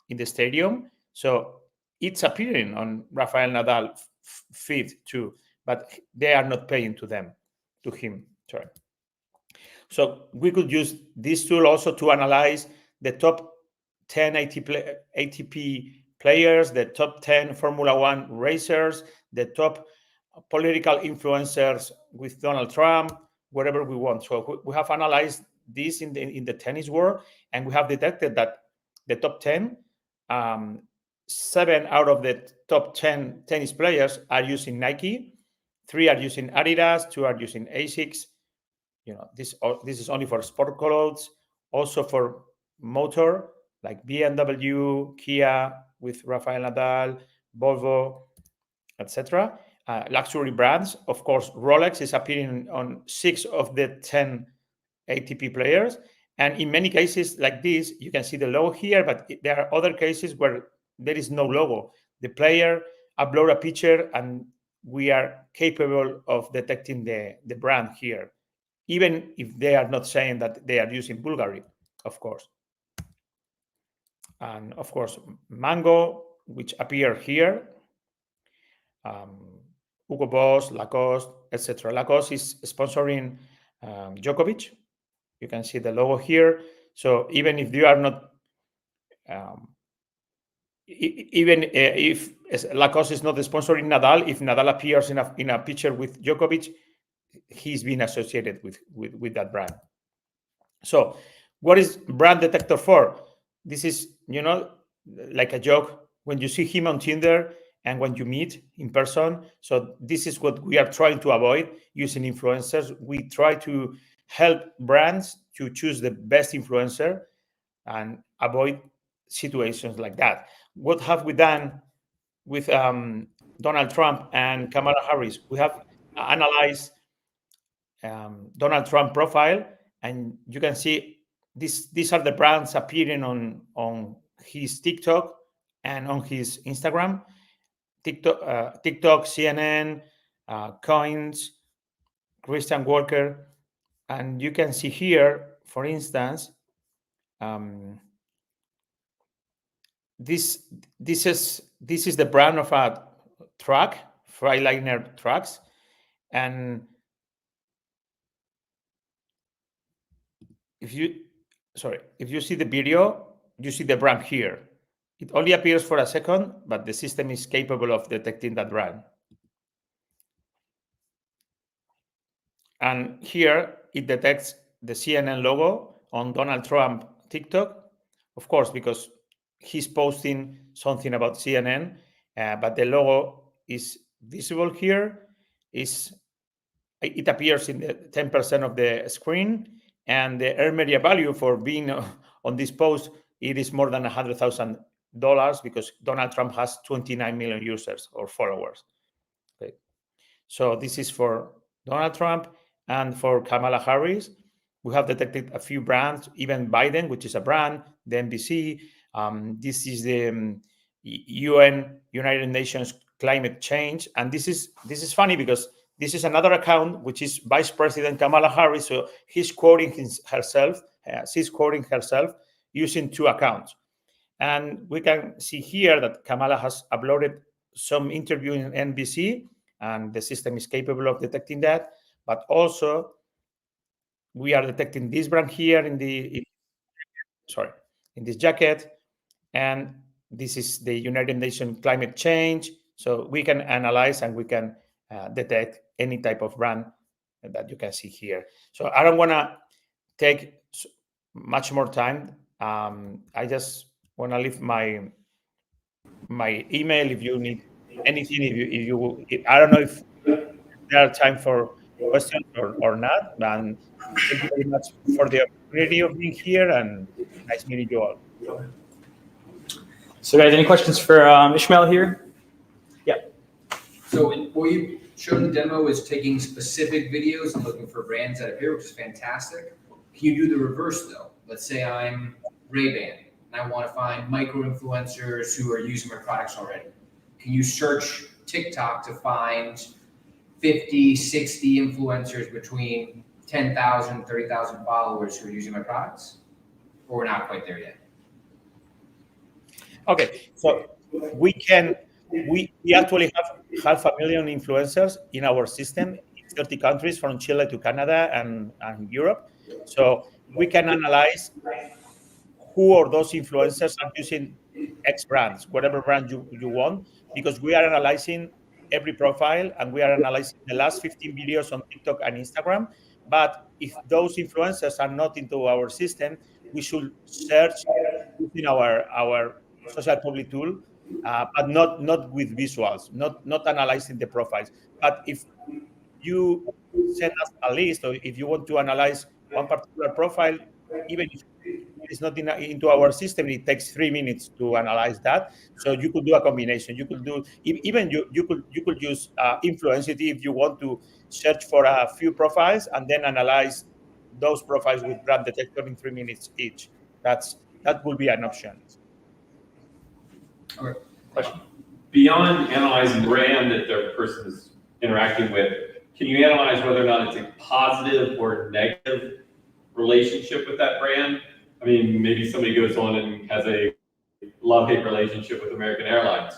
in the stadium. So it's appearing on Rafael Nadal feed too, but they are not paying to him. Sorry. So we could use this tool also to analyze the top 10 ATP players, the top 10 Formula One racers, the top political influencers with Donald Trump, whatever we want. So we have analyzed this in the tennis world, and we have detected that the top 10, 7 out of the top 10 tennis players are using Nike, 3 are using Adidas, 2 are using ASICS. This is only for sport clothes, also for motor like BMW, Kia with Rafael Nadal, Volvo, etc. Luxury brands, of course, Rolex is appearing on 6 of the 10 ATP players. And in many cases like this, you can see the logo here, but there are other cases where there is no logo. The player upload a picture, and we are capable of detecting the brand here, even if they are not saying that they are using Bulgari, of course. And of course, Mango, which appear here, Hugo Boss, Lacoste, etc. Lacoste is sponsoring Djokovic. You can see the logo here. So even if you are not, if Lacoste is not sponsoring Nadal, if Nadal appears in a picture with Djokovic, he's been associated with that brand. So what is brand detector for? This is, like a joke when you see him on Tinder and when you meet in person. So this is what we are trying to avoid using influencers. We try to help brands to choose the best influencer and avoid situations like that. What have we done with Donald Trump and Kamala Harris? We have analyzed Donald Trump profile, and you can see these are the brands appearing on his TikTok and on his Instagram. TikTok, CNN, Coins, Christian Walker, and you can see here, for instance, this is the brand of a truck, Freightliner trucks, and if you see the video, you see the brand here. It only appears for a second, but the system is capable of detecting that brand. And here it detects the CNN logo on Donald Trump TikTok, of course, because he's posting something about CNN, but the logo is visible here. It appears in the 10% of the screen, and the earned media value for being on this post, it is more than $100,000 because Donald Trump has 29 million users or followers. Okay. So this is for Donald Trump. And for Kamala Harris, we have detected a few brands, even Biden, which is a brand, the NBC. This is the United Nations climate change. And this is funny because this is another account, which is Vice President Kamala Harris. So she's quoting herself using 2 accounts. And we can see here that Kamala has uploaded some interview in NBC, and the system is capable of detecting that. but also we are detecting this brand here in this jacket, and this is the United Nations climate change. So we can analyze and we can detect any type of brand that you can see here. So I don't want to take much more time. I just want to leave my email if you need anything. If I don't know if there are time for questions or not. And thank you very much for the opportunity of being here, and nice meeting you all. So guys, any questions for Ishmael here? Yeah. So what you showed in the demo is taking specific videos and looking for brands that appear, which is fantastic. Can you do the reverse though? Let's say I'm Ray-Ban and I want to find micro-influencers who are using my products already. Can you search TikTok to find 50, 60 influencers between 10,000, 30,000 followers who are using my products? Or we're not quite there yet? Okay, so we actually have 500,000 influencers in our system in 30 countries from Chile to Canada and Europe. So we can analyze who are those influencers are using X brands, whatever brand you want, because we are analyzing every profile and we are analyzing the last 15 videos on TikTok and Instagram. But if those influencers are not into our system, we should search using our social public tool, but not with visuals, not analyzing the profiles. But if you send us a list, or if you want to analyze one particular profile, even if it's not into our system, it takes 3 minutes to analyze that. So you could do a combination. You could do you could use Influencity if you want to search for a few profiles and then analyze those profiles with brand detector in 3 minutes each. That would be an option. Okay. Question. Beyond analyzing brand that the person is interacting with, can you analyze whether or not it's a positive or negative relationship with that brand? I mean, maybe somebody goes on and has a love-hate relationship with American Airlines,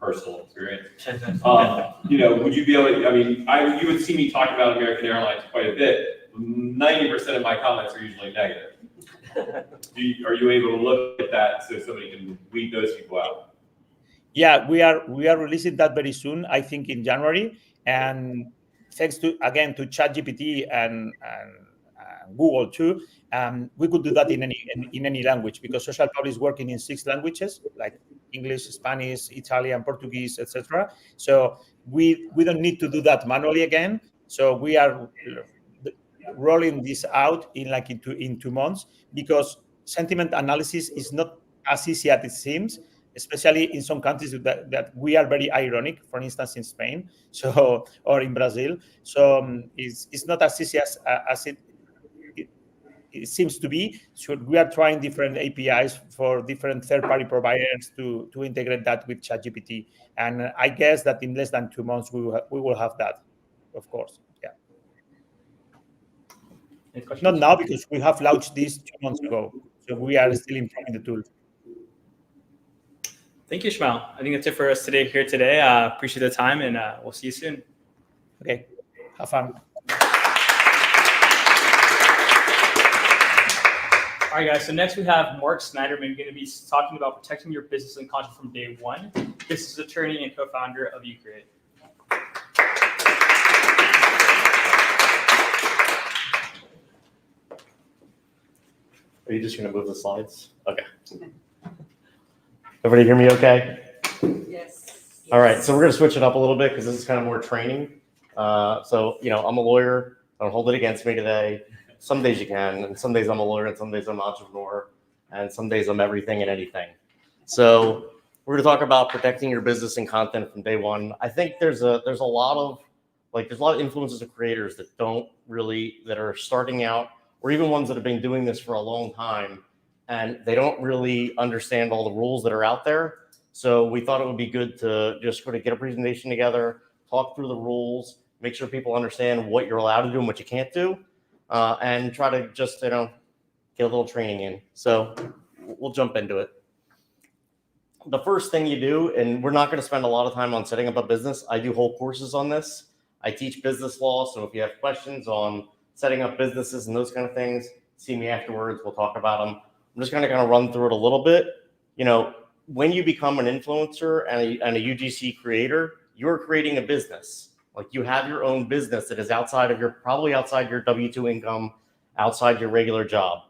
personal experience. Would you be able to, I mean, you would see me talk about American Airlines quite a bit. 90% of my comments are usually negative. Are you able to look at that so somebody can weed those people out? Yeah, we are releasing that very soon, I think in January. And thanks to ChatGPT and Google too, we could do that in any language, because Social Public is working in 6 languages like English, Spanish, Italian, Portuguese, etc. So we don't need to do that manually again. So we are rolling this out in 2 months, because sentiment analysis is not as easy as it seems, especially in some countries that we are very ironic, for instance, in Spain, or in Brazil. So it's not as easy as it seems to be. So we are trying different APIs for different third-party providers to integrate that with ChatGPT. And I guess that in less than 2 months, we will have that, of course. Yeah. Not now, because we have launched this 2 months ago. So we are still improving the tool. Thank you, Ishmael. I think that's it for us here today. Appreciate the time, and we'll see you soon. Okay. Have fun. All right, guys. So next we have Mark Snyderman going to be talking about protecting your business and content from day one. This is attorney and co-founder of Ucreate. Are you just going to move the slides? Okay. Everybody hear me okay? Yes. All right, so we're going to switch it up a little bit because this is kind of more training. So, I'm a lawyer. Don't hold it against me today. Some days you can, and some days I'm a lawyer, and some days I'm an entrepreneur, and some days I'm everything and anything. So we're going to talk about protecting your business and content from day one. I think there's a lot of influencers and creators that are starting out, or even ones that have been doing this for a long time, and they don't really understand all the rules that are out there. So we thought it would be good to just sort of get a presentation together, talk through the rules, make sure people understand what you're allowed to do and what you can't do, and try to just, get a little training in. So we'll jump into it. The first thing you do, and we're not going to spend a lot of time on setting up a business. I do whole courses on this. I teach business law, so if you have questions on setting up businesses and those kind of things, see me afterwards. We'll talk about them. I'm just going to kind of run through it a little bit. When you become an influencer and a UGC creator, you're creating a business. Like you have your own business that is probably outside your W-2 income, outside your regular job.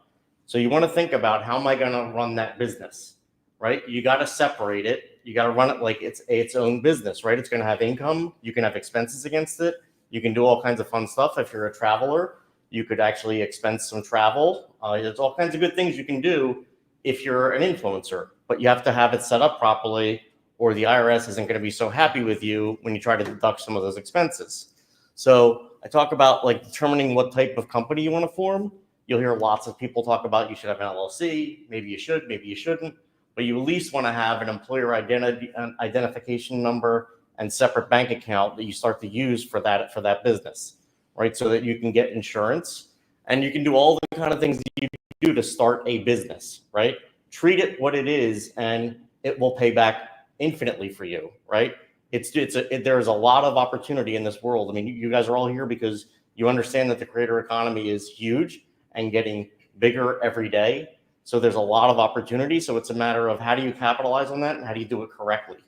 So you want to think about, how am I going to run that business, right? You got to separate it. You got to run it like it's its own business, right? It's going to have income. You can have expenses against it. You can do all kinds of fun stuff. If you're a traveler, you could actually expense some travel. There's all kinds of good things you can do if you're an influencer, but you have to have it set up properly, or the IRS isn't going to be so happy with you when you try to deduct some of those expenses. So I talk about like determining what type of company you want to form. You'll hear lots of people talk about you should have an LLC. Maybe you should, maybe you shouldn't, but you at least want to have an employer identification number and separate bank account that you start to use for that business, right? So that you can get insurance and you can do all the kind of things that you do to start a business, right? Treat it what it is, and it will pay back infinitely for you, right? There's a lot of opportunity in this world. I mean, you guys are all here because you understand that the creator economy is huge and getting bigger every day. So there's a lot of opportunity. So it's a matter of, how do you capitalize on that and how do you do it correctly?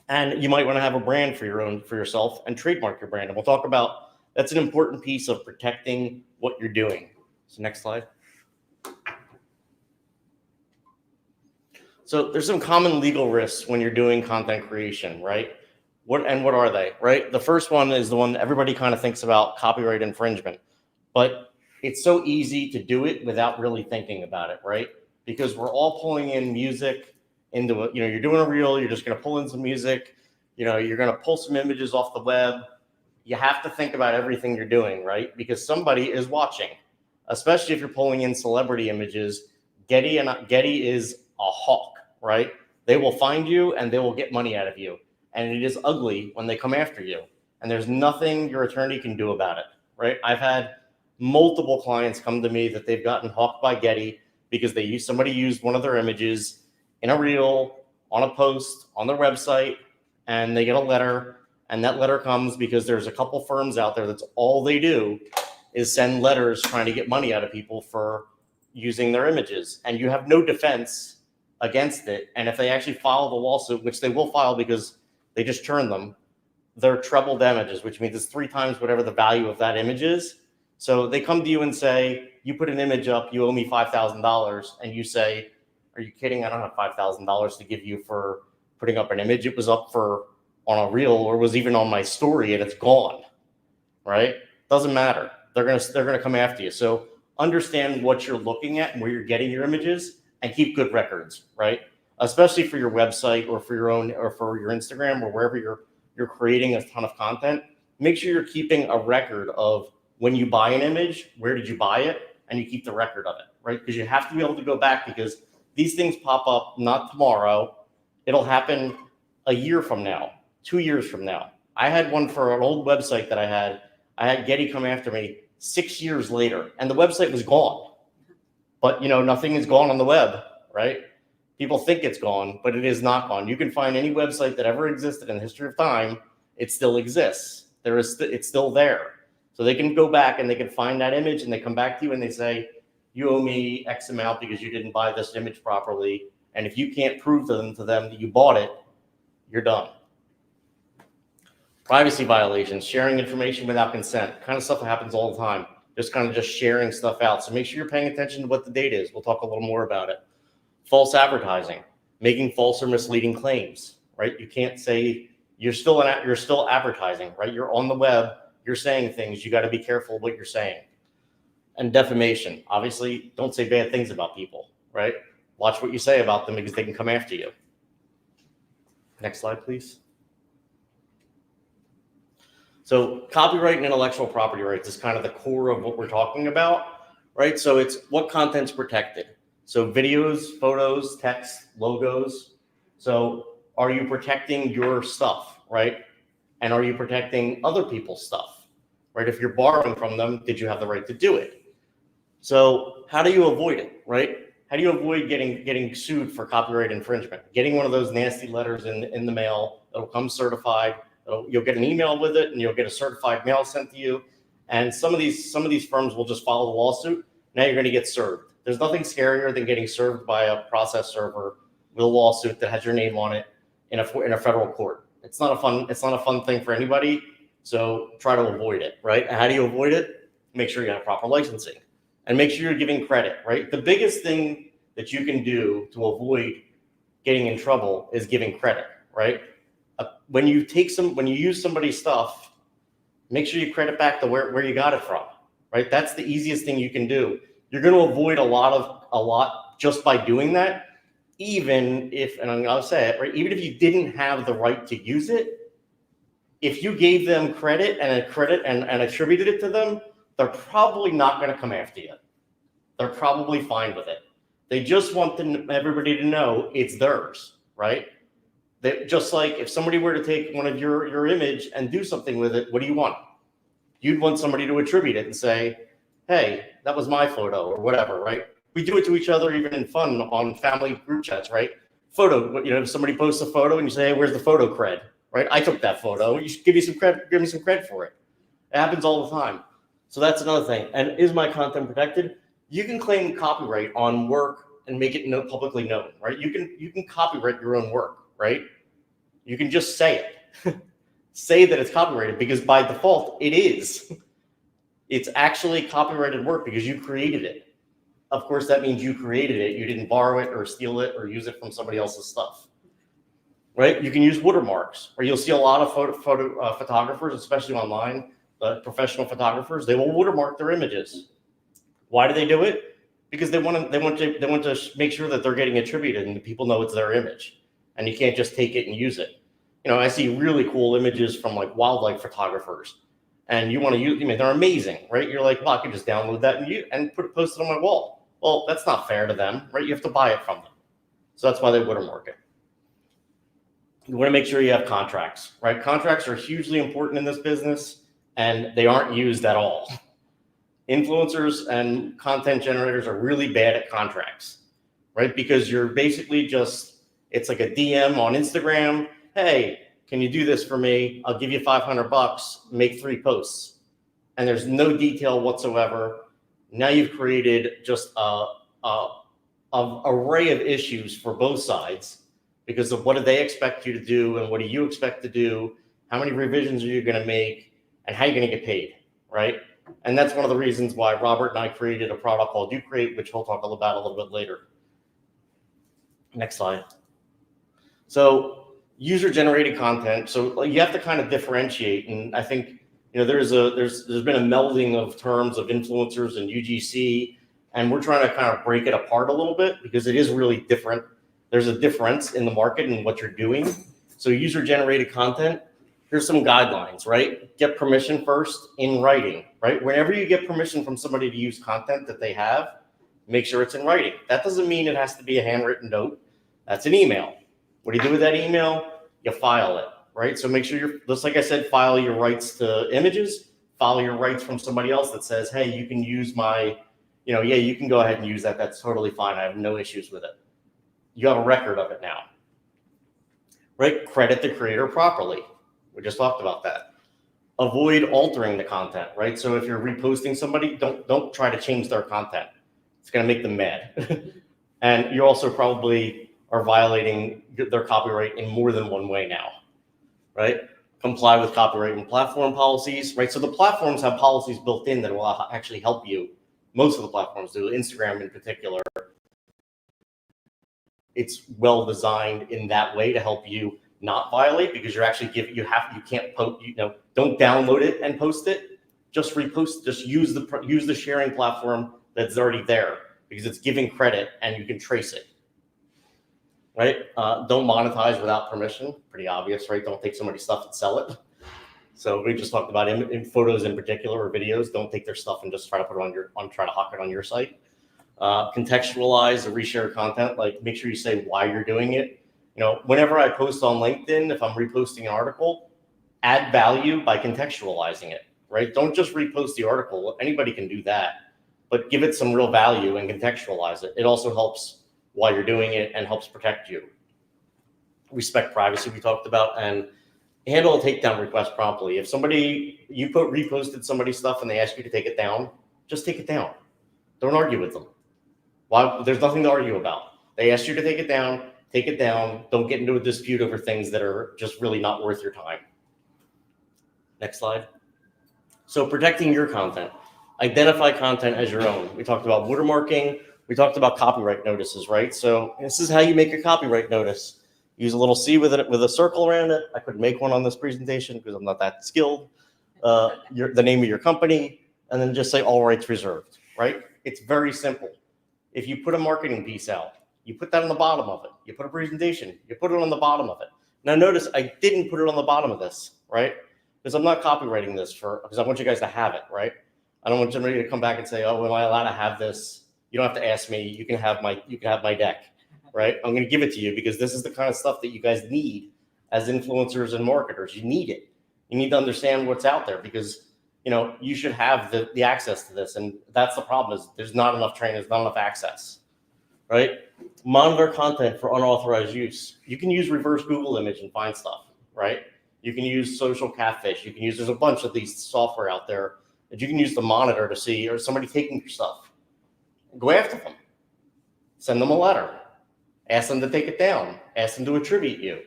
And you might want to have a brand for yourself and trademark your brand. And we'll talk about, that's an important piece of protecting what you're doing. So next slide. So there's some common legal risks when you're doing content creation, right? What are they, right? The first one is the one that everybody kind of thinks about, copyright infringement. But it's so easy to do it without really thinking about it, right? Because we're all pulling in music into it. You're doing a reel, you're just going to pull in some music, you're going to pull some images off the web. You have to think about everything you're doing, right? Because somebody is watching, especially if you're pulling in celebrity images. Getty is a hawk, right? They will find you and they will get money out of you. And it is ugly when they come after you. And there's nothing your attorney can do about it, right? I've had multiple clients come to me that they've gotten hawked by Getty because somebody used one of their images in a reel, on a post, on their website, and they get a letter. And that letter comes because there's a couple firms out there that's all they do is send letters trying to get money out of people for using their images. And you have no defense against it. And if they actually file the lawsuit, which they will file because they just churn them, they're treble damages, which means it's 3 times whatever the value of that image is. So they come to you and say, you put an image up, you owe me $5,000. And you say, are you kidding? I don't have $5,000 to give you for putting up an image. It was up on a reel, or was even on my story, and it's gone, right? Doesn't matter. They're gonna come after you. So understand what you're looking at and where you're getting your images, and keep good records, right? Especially for your website or for your own, or for your Instagram, or wherever you're creating a ton of content. Make sure you're keeping a record of when you buy an image, where did you buy it, and you keep the record of it, right? Because you have to be able to go back, because these things pop up not tomorrow. It'll happen a year from now, 2 years from now. I had one for an old website that I had Getty come after me 6 years later, and the website was gone. But nothing is gone on the web, right? People think it's gone, but it is not gone. You can find any website that ever existed in the history of time. It still exists. It's still there. So they can go back and they can find that image, and they come back to you and they say, you owe me X amount because you didn't buy this image properly. And if you can't prove to them that you bought it, you're done. Privacy violations, sharing information without consent, kind of stuff that happens all the time. Just sharing stuff out. So make sure you're paying attention to what the date is. We'll talk a little more about it. False advertising, making false or misleading claims, right? You can't say you're still advertising, right? You're on the web, you're saying things. You got to be careful what you're saying. And defamation, obviously, don't say bad things about people, right? Watch what you say about them, because they can come after you. Next slide, please. So copyright and intellectual property rights is kind of the core of what we're talking about, right? So it's what content's protected. So videos, photos, text, logos. So are you protecting your stuff, right? And are you protecting other people's stuff, right? If you're borrowing from them, did you have the right to do it? So how do you avoid it, right? How do you avoid getting sued for copyright infringement? Getting one of those nasty letters in the mail that'll come certified, You'll get an email with it, and you'll get a certified mail sent to you. And some of these firms will just follow the lawsuit. Now you're going to get served. There's nothing scarier than getting served by a process server with a lawsuit that has your name on it in a federal court. It's not a fun thing for anybody. So try to avoid it, right? And how do you avoid it? Make sure you have proper licensing, and make sure you're giving credit, right? The biggest thing that you can do to avoid getting in trouble is giving credit, right? When you use somebody's stuff, make sure you credit back to where you got it from, right? That's the easiest thing you can do. You're going to avoid a lot just by doing that. Even if, and I'm going to say it, right? Even if you didn't have the right to use it, if you gave them credit and attributed it to them, they're probably not going to come after you. They're probably fine with it. They just want everybody to know it's theirs, right? Just like if somebody were to take one of your image and do something with it, what do you want? You'd want somebody to attribute it and say, hey, that was my photo or whatever, right? We do it to each other even in fun on family group chats, right? Photo, if somebody posts a photo and you say, hey, where's the photo cred, right? I took that photo. You should give me some credit for it. It happens all the time. So that's another thing. And is my content protected? You can claim copyright on work and make it publicly known, right? You can copyright your own work, right? You can just say it. Say that it's copyrighted, because by default it is. It's actually copyrighted work because you created it. Of course, that means you created it. You didn't borrow it or steal it or use it from somebody else's stuff, right? You can use watermarks, or you'll see a lot of photographers, especially online, professional photographers, they will watermark their images. Why do they do it? Because they want to make sure that they're getting attributed and people know it's their image, and you can't just take it and use it. I see really cool images from like wildlife photographers, and you want to use, they're amazing, right? You're like, well, I can just download that and post it on my wall. Well, that's not fair to them, right? You have to buy it from them. So that's why they watermark it. You want to make sure you have contracts, right? Contracts are hugely important in this business, and they aren't used at all. Influencers and content generators are really bad at contracts, right? Because you're basically it's like a DM on Instagram. Hey, can you do this for me? I'll give you $500, make 3 posts. And there's no detail whatsoever. Now you've created just a array of issues for both sides, because of what do they expect you to do and what do you expect to do? How many revisions are you going to make, and how are you going to get paid, right? And that's one of the reasons why Robert and I created a product called UCreate, which we'll talk about a little bit later. Next slide. So user-generated content. So you have to kind of differentiate, and I think there's been a melding of terms of influencers and UGC, and we're trying to kind of break it apart a little bit because it is really different. There's a difference in the market and what you're doing. So user-generated content, here's some guidelines, right? Get permission first in writing, right? Whenever you get permission from somebody to use content that they have, make sure it's in writing. That doesn't mean it has to be a handwritten note. That's an email. What do you do with that email? You file it, right? So make sure just like I said, file your rights to images, file your rights from somebody else that says, hey, you can use my, you can go ahead and use that. That's totally fine. I have no issues with it. You have a record of it now, right? Credit the creator properly. We just talked about that. Avoid altering the content, right? So if you're reposting somebody, don't try to change their content. It's going to make them mad. And you also probably are violating their copyright in more than one way now, right? Comply with copyright and platform policies, right? So the platforms have policies built in that will actually help you. Most of the platforms do, Instagram in particular. It's well designed in that way to help you not violate, because you're actually you can't post, don't download it and post it. Just repost, just use the sharing platform that's already there, because it's giving credit and you can trace it. Right? Don't monetize without permission. Pretty obvious, right? Don't take somebody's stuff and sell it. So we just talked about in photos in particular, or videos. Don't take their stuff and just try to put it try to hawk it on your site. Contextualize the reshare content. Like, make sure you say why you're doing it. Whenever I post on LinkedIn, if I'm reposting an article, add value by contextualizing it. Right? Don't just repost the article. Anybody can do that, but give it some real value and contextualize it. It also helps why you're doing it and helps protect you. Respect privacy, we talked about, and handle a takedown request promptly. If you reposted somebody's stuff and they ask you to take it down, just take it down. Don't argue with them. Why? There's nothing to argue about. They asked you to take it down, take it down. Don't get into a dispute over things that are just really not worth your time. Next slide. So protecting your content. Identify content as your own. We talked about watermarking. We talked about copyright notices, right? So this is how you make a copyright notice. Use a little C with a circle around it. I couldn't make one on this presentation because I'm not that skilled. The name of your company, and then just say all rights reserved, right? It's very simple. If you put a marketing piece out, you put that on the bottom of it. You put a presentation, you put it on the bottom of it. Now notice I didn't put it on the bottom of this, right? Because I'm not copywriting this because I want you guys to have it, right? I don't want somebody to come back and say, oh, am I allowed to have this? You don't have to ask me. You can have my deck, right? I'm going to give it to you because this is the kind of stuff that you guys need as influencers and marketers. You need it. You need to understand what's out there because, you should have the access to this. And that's the problem is there's not enough training, there's not enough access, right? Monitor content for unauthorized use. You can use reverse Google image and find stuff, right? You can use social catfish. There's a bunch of these software out there that you can use to monitor to see, or somebody taking your stuff. Go after them. Send them a letter. Ask them to take it down. Ask them to attribute you.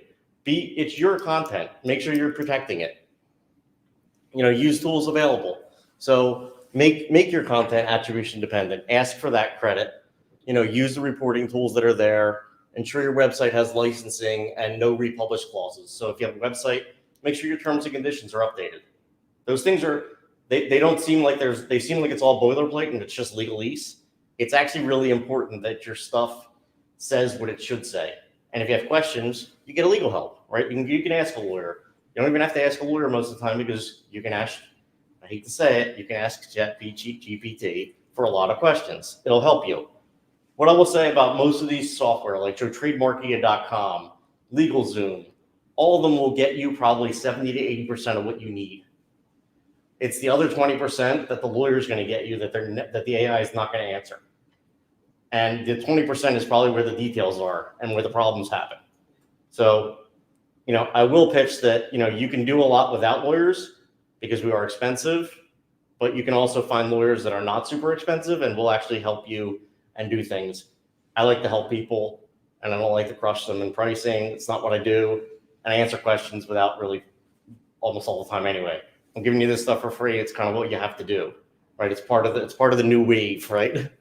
It's your content. Make sure you're protecting it. Use tools available. So make your content attribution dependent. Ask for that credit. Use the reporting tools that are there. Ensure your website has licensing and no republish clauses. So if you have a website, make sure your terms and conditions are updated. Those things they don't seem like they seem like it's all boilerplate and it's just legalese. It's actually really important that your stuff says what it should say. And if you have questions, you get legal help, right? You can ask a lawyer. You don't even have to ask a lawyer most of the time because you can ask, I hate to say it, you can ask ChatGPT for a lot of questions. It'll help you. What I will say about most of these software, like trademarkia.com, LegalZoom, all of them will get you probably 70 to 80% of what you need. It's the other 20% that the lawyer is going to get you that the AI is not going to answer. And the 20% is probably where the details are and where the problems happen. So, I will pitch that, you can do a lot without lawyers because we are expensive, but you can also find lawyers that are not super expensive and will actually help you and do things. I like to help people and I don't like to crush them in pricing. It's not what I do. And I answer questions without really almost all the time anyway. I'm giving you this stuff for free. It's kind of what you have to do, right? It's part of the new wave, right?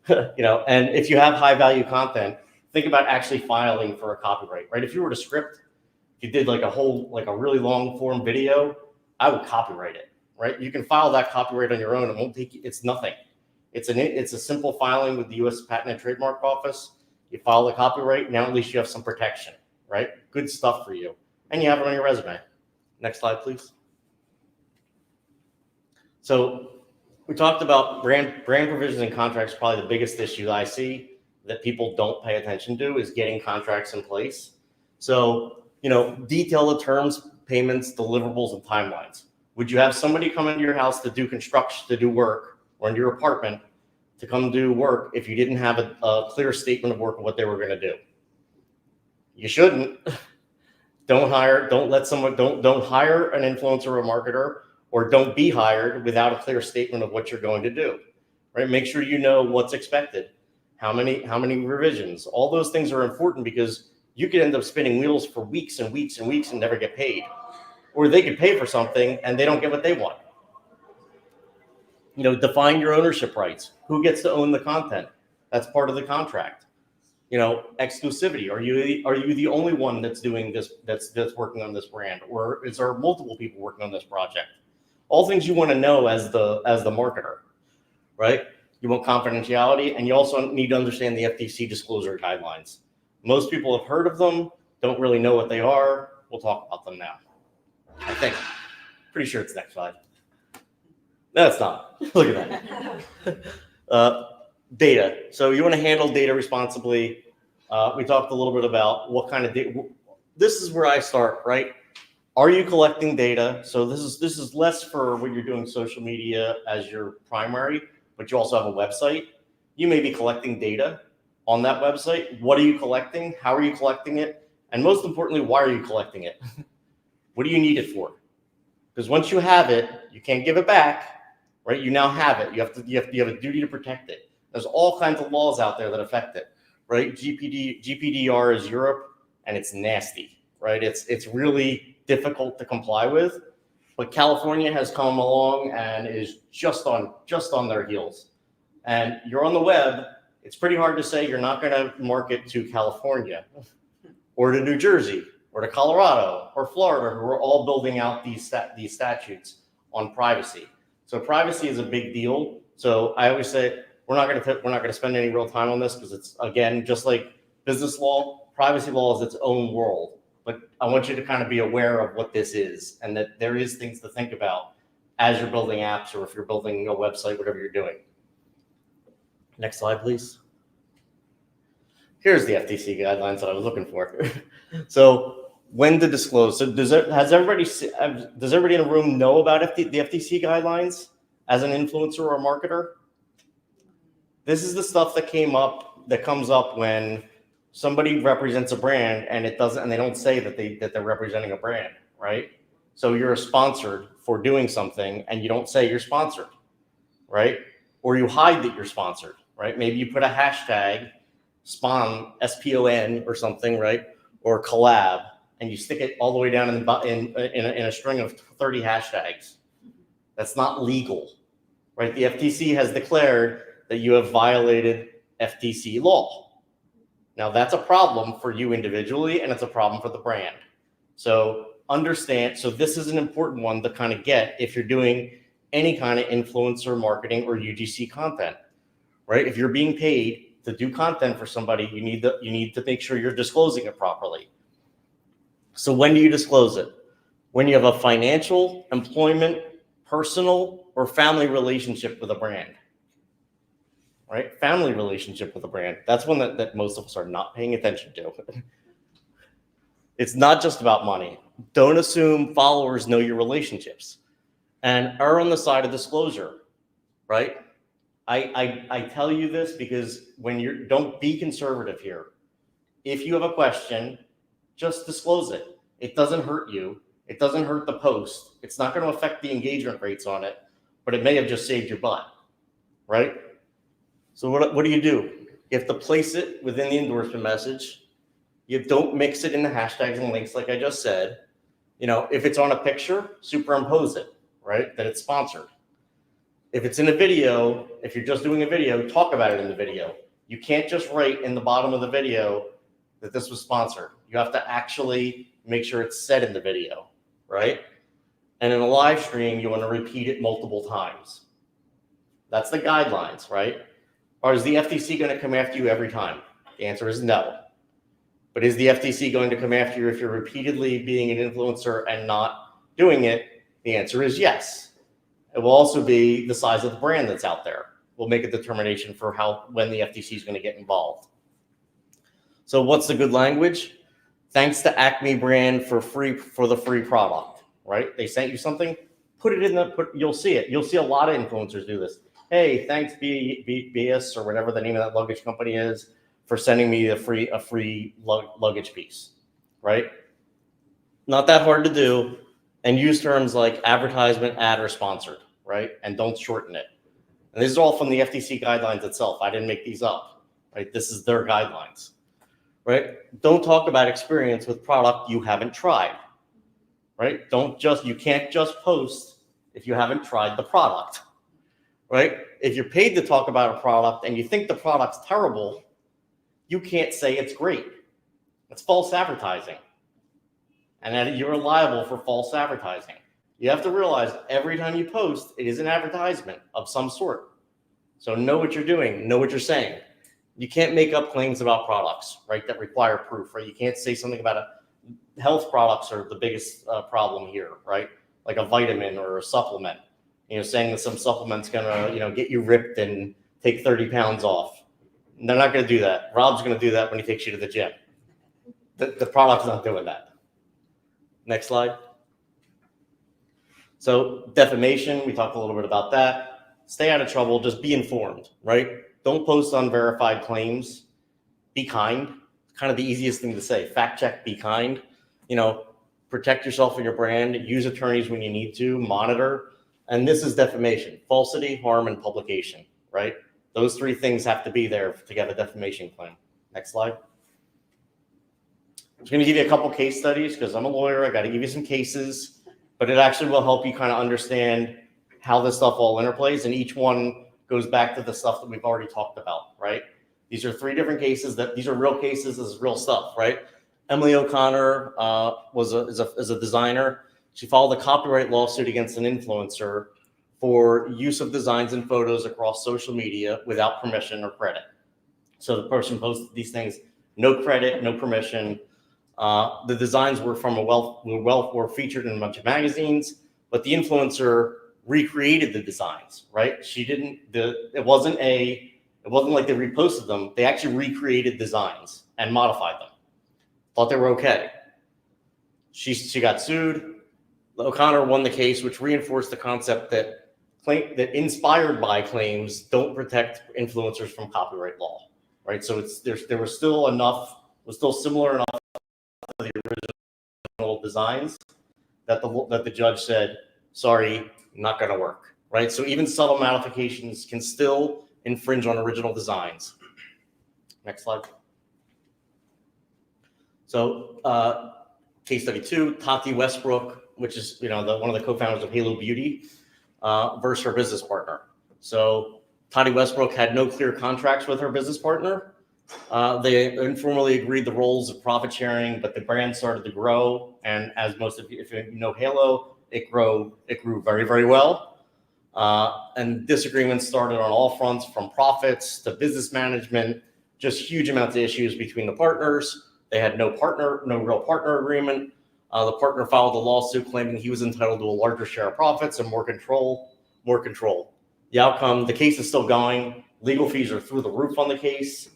And if you have high value content, think about actually filing for a copyright, right? If you were to script, if you did like a really long form video, I would copyright it, right? You can file that copyright on your own. It won't take you, it's nothing. It's a simple filing with the U.S. Patent and Trademark Office. You file the copyright. Now at least you have some protection, right? Good stuff for you. And you have it on your resume. Next slide, please. So we talked about brand provisions and contracts. Probably the biggest issue that I see that people don't pay attention to is getting contracts in place. So, detail the terms, payments, deliverables, and timelines. Would you have somebody come into your house to do construction, to do work, or in your apartment to come do work if you didn't have a clear statement of work of what they were going to do? You shouldn't. Don't hire an influencer or a marketer, or don't be hired without a clear statement of what you're going to do, right? Make sure you know what's expected, how many revisions. All those things are important because you could end up spinning wheels for weeks and weeks and weeks and never get paid. Or they could pay for something and they don't get what they want. Define your ownership rights. Who gets to own the content? That's part of the contract. Exclusivity. Are you the only one that's doing this, that's working on this brand? Or is there multiple people working on this project? All things you want to know as the marketer, right? You want confidentiality, and you also need to understand the FTC disclosure guidelines. Most people have heard of them, don't really know what they are. We'll talk about them now. I think. Pretty sure it's next slide. No, it's not. Look at that. Data. So you want to handle data responsibly. We talked a little bit about what kind of data. This is where I start, right? Are you collecting data? So this is less for when you're doing social media as your primary, but you also have a website. You may be collecting data on that website. What are you collecting? How are you collecting it? And most importantly, why are you collecting it? What do you need it for? Because once you have it, you can't give it back, right? You now have it. You have a duty to protect it. There's all kinds of laws out there that affect it, right? GPDR is Europe, and it's nasty, right? It's really difficult to comply with, but California has come along and is just on their heels. And you're on the web. It's pretty hard to say you're not going to market to California or to New Jersey or to Colorado or Florida, who are all building out these statutes on privacy. So privacy is a big deal. So I always say we're not going to spend any real time on this because it's, again, just like business law, privacy law is its own world. But I want you to kind of be aware of what this is and that there is things to think about as you're building apps or if you're building a website, whatever you're doing. Next slide, please. Here's the FTC guidelines that I was looking for. So when to disclose. So does everybody in the room know about the FTC guidelines as an influencer or a marketer? This is the stuff that comes up when somebody represents a brand and they don't say that they're representing a brand, right? So you're sponsored for doing something and you don't say you're sponsored, right? Or you hide that you're sponsored, right? Maybe you put a hashtag, SPON, SPON or something, right? Or collab, and you stick it all the way down in a string of 30 hashtags. That's not legal, right? The FTC has declared that you have violated FTC law. Now that's a problem for you individually, and it's a problem for the brand. So understand, so this is an important one to kind of get if you're doing any kind of influencer marketing or UGC content, right? If you're being paid to do content for somebody, you need to make sure you're disclosing it properly. So when do you disclose it? When you have a financial, employment, personal, or family relationship with a brand, right? Family relationship with a brand. That's one that most of us are not paying attention to. It's not just about money. Don't assume followers know your relationships, and err on the side of disclosure, right? I tell you this because don't be conservative here. If you have a question, just disclose it. It doesn't hurt you. It doesn't hurt the post. It's not going to affect the engagement rates on it, but it may have just saved your butt, right? So what do? You have to place it within the endorsement message. You don't mix it in the hashtags and links like I just said. If it's on a picture, superimpose it, right? That it's sponsored. If it's in a video, if you're just doing a video, talk about it in the video. You can't just write in the bottom of the video that this was sponsored. You have to actually make sure it's said in the video, right? And in a live stream, you want to repeat it multiple times. That's the guidelines, right? Or is the FTC going to come after you every time? The answer is no. But is the FTC going to come after you if you're repeatedly being an influencer and not doing it? The answer is yes. It will also be the size of the brand that's out there. We'll make a determination for when the FTC is going to get involved. So what's the good language? Thanks to Acme brand for the free product, right? They sent you something, put it in you'll see it. You'll see a lot of influencers do this. Hey, thanks BS or whatever the name of that luggage company is for sending me a free luggage piece, right? Not that hard to do. And use terms like advertisement, ad, or sponsored, right? And don't shorten it. And this is all from the FTC guidelines itself. I didn't make these up, right? This is their guidelines, right? Don't talk about experience with product you haven't tried, right? You can't just post if you haven't tried the product, right? If you're paid to talk about a product and you think the product's terrible, you can't say it's great. It's false advertising. And that you're liable for false advertising. You have to realize every time you post, it is an advertisement of some sort. So know what you're doing, know what you're saying. You can't make up claims about products, right, that require proof, right? You can't say something about health products are the biggest problem here, right? Like a vitamin or a supplement, saying that some supplement's gonna, get you ripped and take 30 pounds off. And they're not gonna do that. Rob's gonna do that when he takes you to the gym. The product's not doing that. Next slide. So defamation, we talked a little bit about that. Stay out of trouble, just be informed, right? Don't post unverified claims. Be kind. Kind of the easiest thing to say. Fact check, be kind. protect yourself and your brand, use attorneys when you need to, monitor. And this is defamation: falsity, harm, and publication, right? Those three things have to be there to get a defamation claim. Next slide. I'm just going to give you a couple case studies because I'm a lawyer. I got to give you some cases, but it actually will help you kind of understand how this stuff all interplays. And each one goes back to the stuff that we've already talked about, right? These are three different cases. These are real cases. This is real stuff, right? Emily O'Connor is a designer. She filed a copyright lawsuit against an influencer for use of designs and photos across social media without permission or credit. So the person posted these things, no credit, no permission. The designs were from were featured in a bunch of magazines, but the influencer recreated the designs, right? It wasn't like they reposted them. They actually recreated designs and modified them. Thought they were okay. She got sued. O'Connor won the case, which reinforced the concept that inspired by claims don't protect influencers from copyright law, right? So there was still similar enough to the original designs that the judge said, sorry, not going to work, right? So even subtle modifications can still infringe on original designs. Next slide. So case study 2, Tati Westbrook, which is one of the co-founders of Halo Beauty, versus her business partner. So Tati Westbrook had no clear contracts with her business partner. They informally agreed the roles of profit sharing, but the brand started to grow. And as most of you, if you know Halo, it grew very, very well. And disagreements started on all fronts, from profits to business management, just huge amounts of issues between the partners. They had no real partner agreement. The partner filed a lawsuit claiming he was entitled to a larger share of profits and more control. The outcome, the case is still going. Legal fees are through the roof on the case.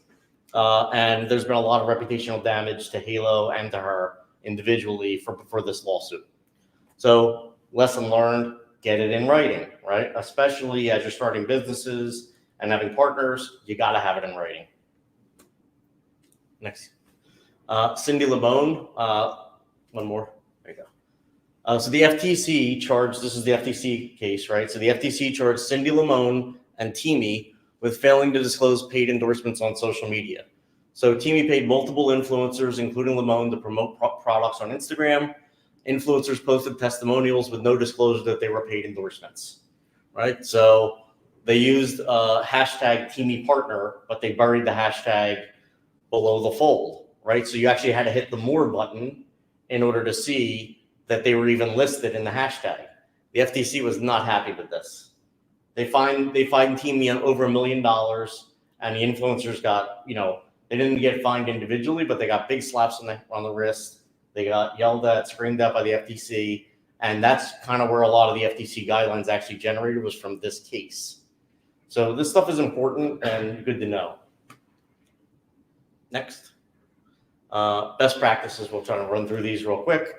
And there's been a lot of reputational damage to Halo and to her individually for this lawsuit. So lesson learned, get it in writing, right? Especially as you're starting businesses and having partners, you got to have it in writing. Next. Cindy Lamone, one more, there you go. So the FTC charged, this is the FTC case, right? So the FTC charged Cindy Lamone and Teamy with failing to disclose paid endorsements on social media. So Teamy paid multiple influencers, including Lamone, to promote products on Instagram. Influencers posted testimonials with no disclosure that they were paid endorsements, right? So they used hashtag Teamy partner, but they buried the hashtag below the fold, right? So you actually had to hit the more button in order to see that they were even listed in the hashtag. The FTC was not happy with this. They fined Teamy over $1 million, and the influencers got, they didn't get fined individually, but they got big slaps on the wrist. They got yelled at, screamed at by the FTC, and that's kind of where a lot of the FTC guidelines actually generated, was from this case. So this stuff is important and good to know. Next. Best practices, we'll try to run through these real quick.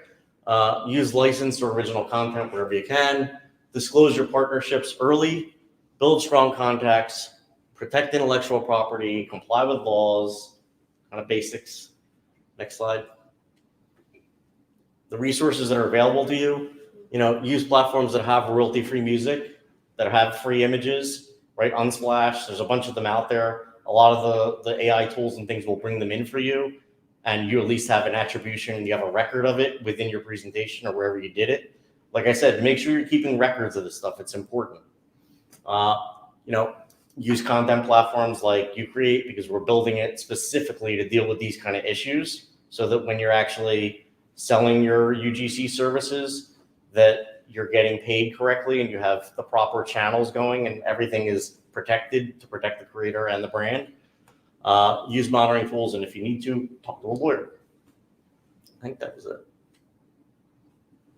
Use licensed or original content wherever you can. Disclose your partnerships early. Build strong contacts. Protect intellectual property. Comply with laws. Kind of basics. Next slide. The resources that are available to you. Use platforms that have royalty-free music, that have free images, right? Unsplash, there's a bunch of them out there. A lot of the AI tools and things will bring them in for you, and you at least have an attribution and you have a record of it within your presentation or wherever you did it. Like I said, make sure you're keeping records of this stuff. It's important. Use content platforms like Ucreate, because we're building it specifically to deal with these kind of issues, so that when you're actually selling your UGC services, that you're getting paid correctly and you have the proper channels going and everything is protected to protect the creator and the brand. Use monitoring tools, and if you need to, talk to a lawyer. I think that was it.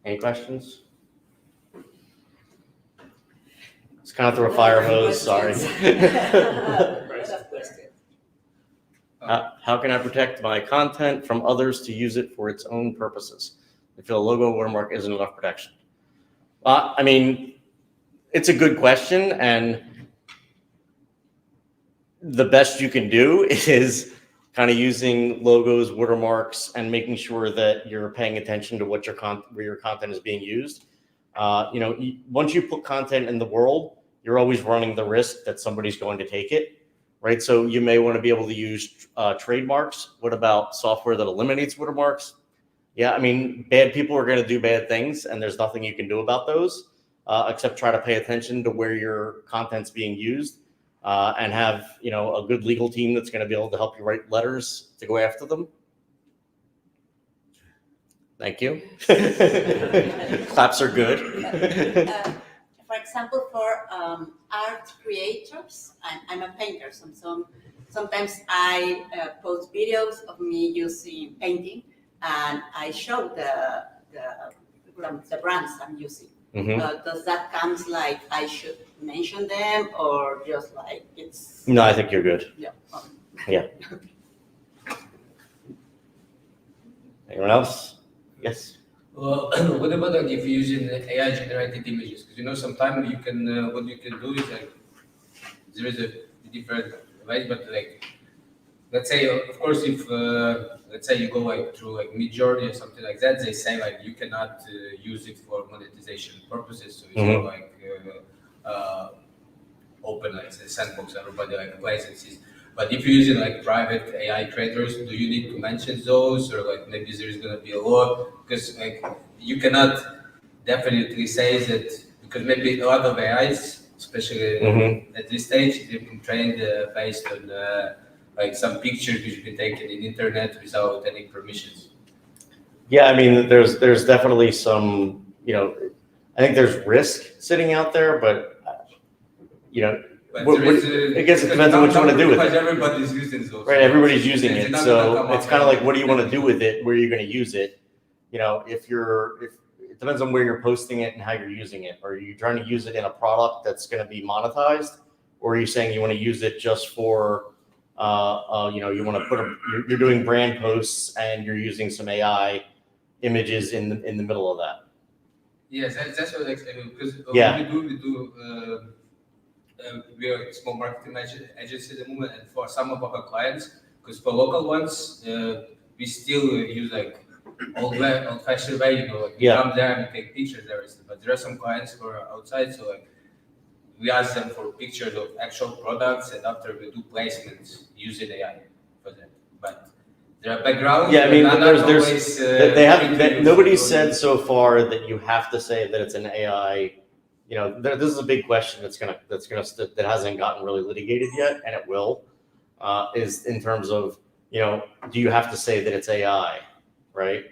Any questions? It's kind of through a fire hose, sorry. How can I protect my content from others to use it for its own purposes? I feel a logo watermark isn't enough protection. It's a good question, and the best you can do is kind of using logos, watermarks, and making sure that you're paying attention to what where your content is being used. Once you put content in the world, you're always running the risk that somebody's going to take it, right? So you may want to be able to use trademarks. What about software that eliminates watermarks? Yeah, I mean, bad people are going to do bad things, and there's nothing you can do about those except try to pay attention to where your content's being used and have, a good legal team that's going to be able to help you write letters to go after them. Thank you. Claps are good. For example, for art creators, I'm a painter, so sometimes I post videos of me using painting, and I show the brands I'm using. Mhm. Does that comes like I should mention them, or just like it's? No, I think you're good. Yeah. Yeah. Anyone else? Yes. Well, what about like if you're using AI generated images? Because sometimes you can what you can do is like there is a different way, but like let's say of course if let's say you go like through like Midjourney or something like that, they say like you cannot use it for monetization purposes, so it's more like open like the sandbox, everybody like licenses. But if you're using like private AI creators, do you need to mention those, or like maybe there's gonna be a law? Because like you cannot definitely say that, because maybe a lot of AIs, especially at this stage, they've been trained based on like some pictures which have been taken in internet without any permissions. Yeah, I mean, there's definitely some, I think there's risk sitting out there, but I guess it depends on what you want to do with it. Everybody's using those. Right, everybody's using it, so it's kind of like, what do you want to do with it? Where are you going to use it? If it depends on where you're posting it and how you're using it. Are you trying to use it in a product that's going to be monetized, or are you saying you want to use it just for, you want to you're doing brand posts and you're using some AI images in the middle of that? Yes, that's what because Yeah. we do. We are a small marketing agency at the moment, and for some of our clients, because for local ones, we still use like old-fashioned way, like we come there and take pictures there. But there are some clients who are outside, so like we ask them for pictures of actual products, and after we do placements using AI for them. But there are backgrounds. Yeah, I mean, they have nobody said so far that you have to say that it's an AI. This is a big question that hasn't gotten really litigated yet, and it will. Is in terms of do you have to say that it's AI, right?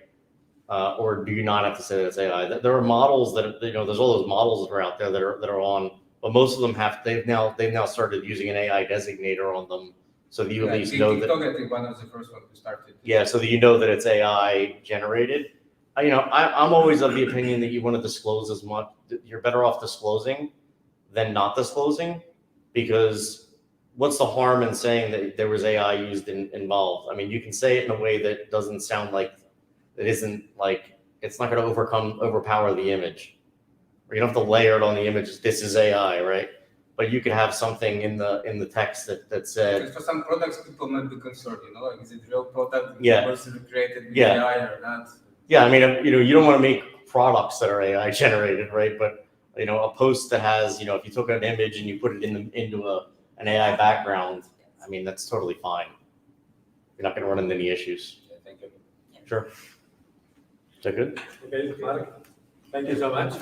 Or do you not have to say that it's AI? There are models that there's all those models that are out there that are on, but most of them they've now started using an AI designator on them, so that you at least know that. I think one of the first ones we started. Yeah, so that you know that it's AI generated. I'm always of the opinion that you want to disclose as much. You're better off disclosing than not disclosing, because what's the harm in saying that there was AI used involved? I mean, you can say it in a way that doesn't sound like it isn't like it's not going to overpower the image. Or you don't have to layer it on the image. This is AI, right? But you could have something in the text that said. Because for some products, people might be concerned. Like, is it real product? Yeah. Person created with Yeah. AI or not? Yeah, I mean, you don't want to make products that are AI generated, right? But a post that has, if you took an image and you put it into an AI background, I mean, that's totally fine. You're not going to run into any issues. Yeah, thank you. Sure. Is that good? Okay, Mark, thank you so much.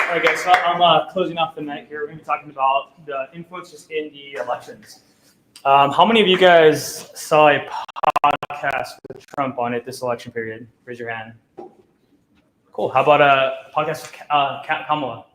All right, guys, so I'm closing off the night here. We're going to be talking about the influencers in the elections. How many of you guys saw a podcast with Trump on it this election period? Raise your hand. Cool. How about a podcast with Kamala?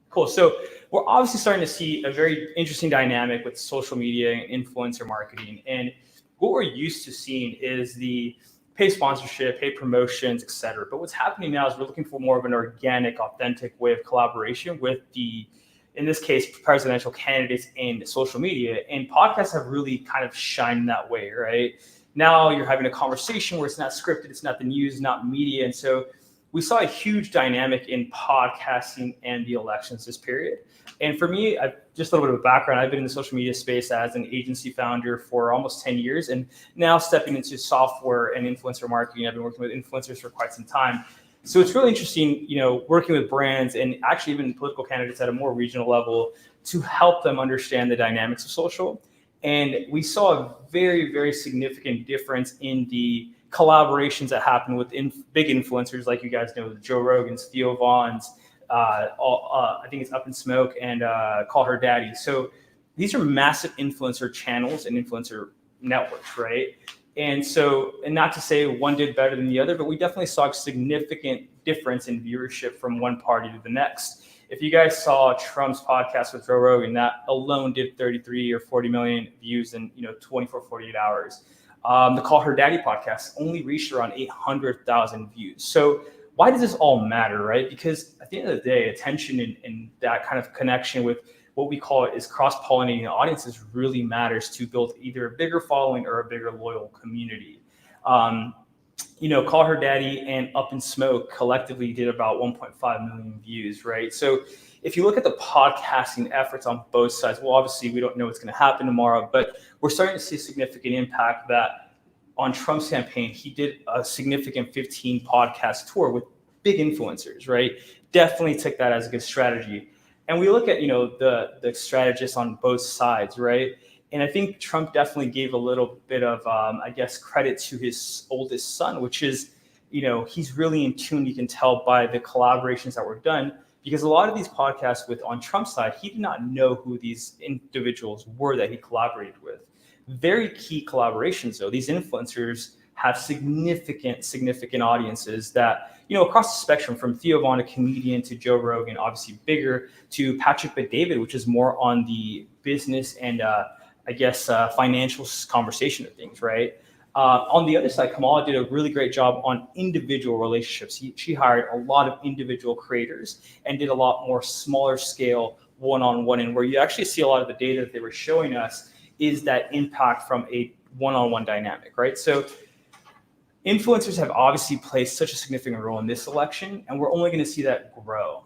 Cool. So we're obviously starting to see a very interesting dynamic with social media and influencer marketing. And what we're used to seeing is the paid sponsorship, paid promotions, et cetera. But what's happening now is we're looking for more of an organic, authentic way of collaboration with in this case, presidential candidates in social media. And podcasts have really kind of shined in that way, right? Now you're having a conversation where it's not scripted, it's not the news, not media. And so we saw a huge dynamic in podcasting and the elections this period. And for me, just a little bit of background, I've been in the social media space as an agency founder for almost 10 years, and now stepping into software and influencer marketing. I've been working with influencers for quite some time. So it's really interesting, working with brands and actually even political candidates at a more regional level to help them understand the dynamics of social. And we saw a very, very significant difference in the collaborations that happen with big influencers, like you guys know, the Joe Rogans, Theo Vaughn's, I think it's Up in Smoke, and Call Her Daddy. So these are massive influencer channels and influencer networks, right? And so, and not to say one did better than the other, but we definitely saw a significant difference in viewership from one party to the next. If you guys saw Trump's podcast with Joe Rogan, that alone did 33 or 40 million views in 24, 48 hours. The Call Her Daddy podcast only reached around 800,000 views. So why does this all matter, right? Because at the end of the day, attention and that kind of connection with what we call is cross-pollinating audiences really matters to build either a bigger following or a bigger loyal community. Call Her Daddy and Up in Smoke collectively did about 1.5 million views, right? So if you look at the podcasting efforts on both sides, well, obviously we don't know what's going to happen tomorrow, but we're starting to see a significant impact that on Trump's campaign, he did a significant 15 podcast tour with big influencers, right? Definitely took that as a good strategy. And we look at, the strategists on both sides, right? And I think Trump definitely gave a little bit of, credit to his oldest son, which is, he's really in tune, you can tell by the collaborations that were done, because a lot of these podcasts on Trump's side, he did not know who these individuals were that he collaborated with. Very key collaborations, though. These influencers have significant audiences that, across the spectrum, from Theo Vaughn, a comedian, to Joe Rogan, obviously bigger, to Patrick Bet-David, which is more on the business and, financial conversation of things, right? On the other side, Kamala did a really great job on individual relationships. She hired a lot of individual creators and did a lot more smaller scale one-on-one, and where you actually see a lot of the data that they were showing us is that impact from a one-on-one dynamic, right? So influencers have obviously played such a significant role in this election, and we're only going to see that grow.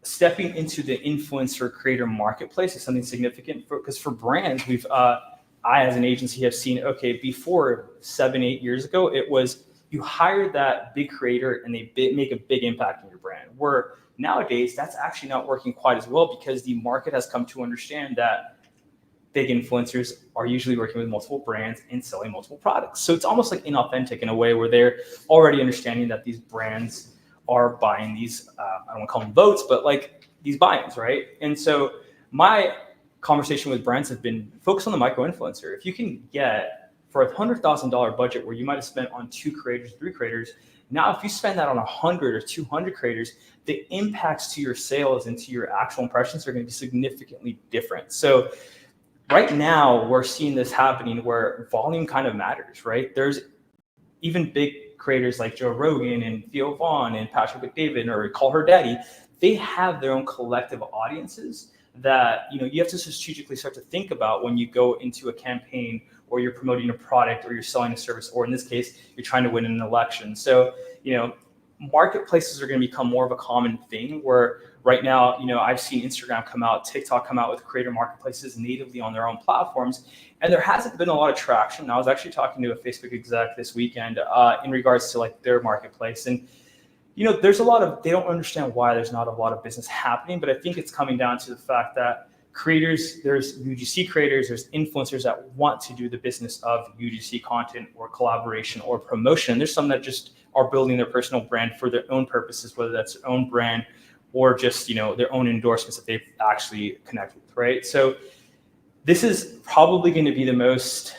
Stepping into the influencer creator marketplace is something significant because for brands, I as an agency have seen, before 7-8 years ago, it was you hire that big creator and they make a big impact on your brand. Where nowadays, that's actually not working quite as well because the market has come to understand that big influencers are usually working with multiple brands and selling multiple products. So it's almost like inauthentic in a way where they're already understanding that these brands are buying these, I don't want to call them votes, but like these buy-ins, right? And so my conversation with brands have been focused on the micro influencer. If you can get for $100,000 budget where you might have spent on 2 creators, 3 creators, now if you spend that on 100 or 200 creators, the impacts to your sales and to your actual impressions are going to be significantly different. So right now we're seeing this happening where volume kind of matters, right? There's even big creators like Joe Rogan and Theo Vaughn and Patrick Bet-David or Call Her Daddy. They have their own collective audiences that you have to strategically start to think about when you go into a campaign or you're promoting a product or you're selling a service, or in this case, you're trying to win an election. So, marketplaces are going to become more of a common thing where right now, I've seen Instagram come out, TikTok come out with creator marketplaces natively on their own platforms. And there hasn't been a lot of traction. I was actually talking to a Facebook exec this weekend in regards to like their marketplace. And, there's they don't understand why there's not a lot of business happening, but I think it's coming down to the fact that there's UGC creators, there's influencers that want to do the business of UGC content or collaboration or promotion. There's some that just are building their personal brand for their own purposes, whether that's their own brand or just, their own endorsements that they've actually connected with, right? So this is probably going to be the most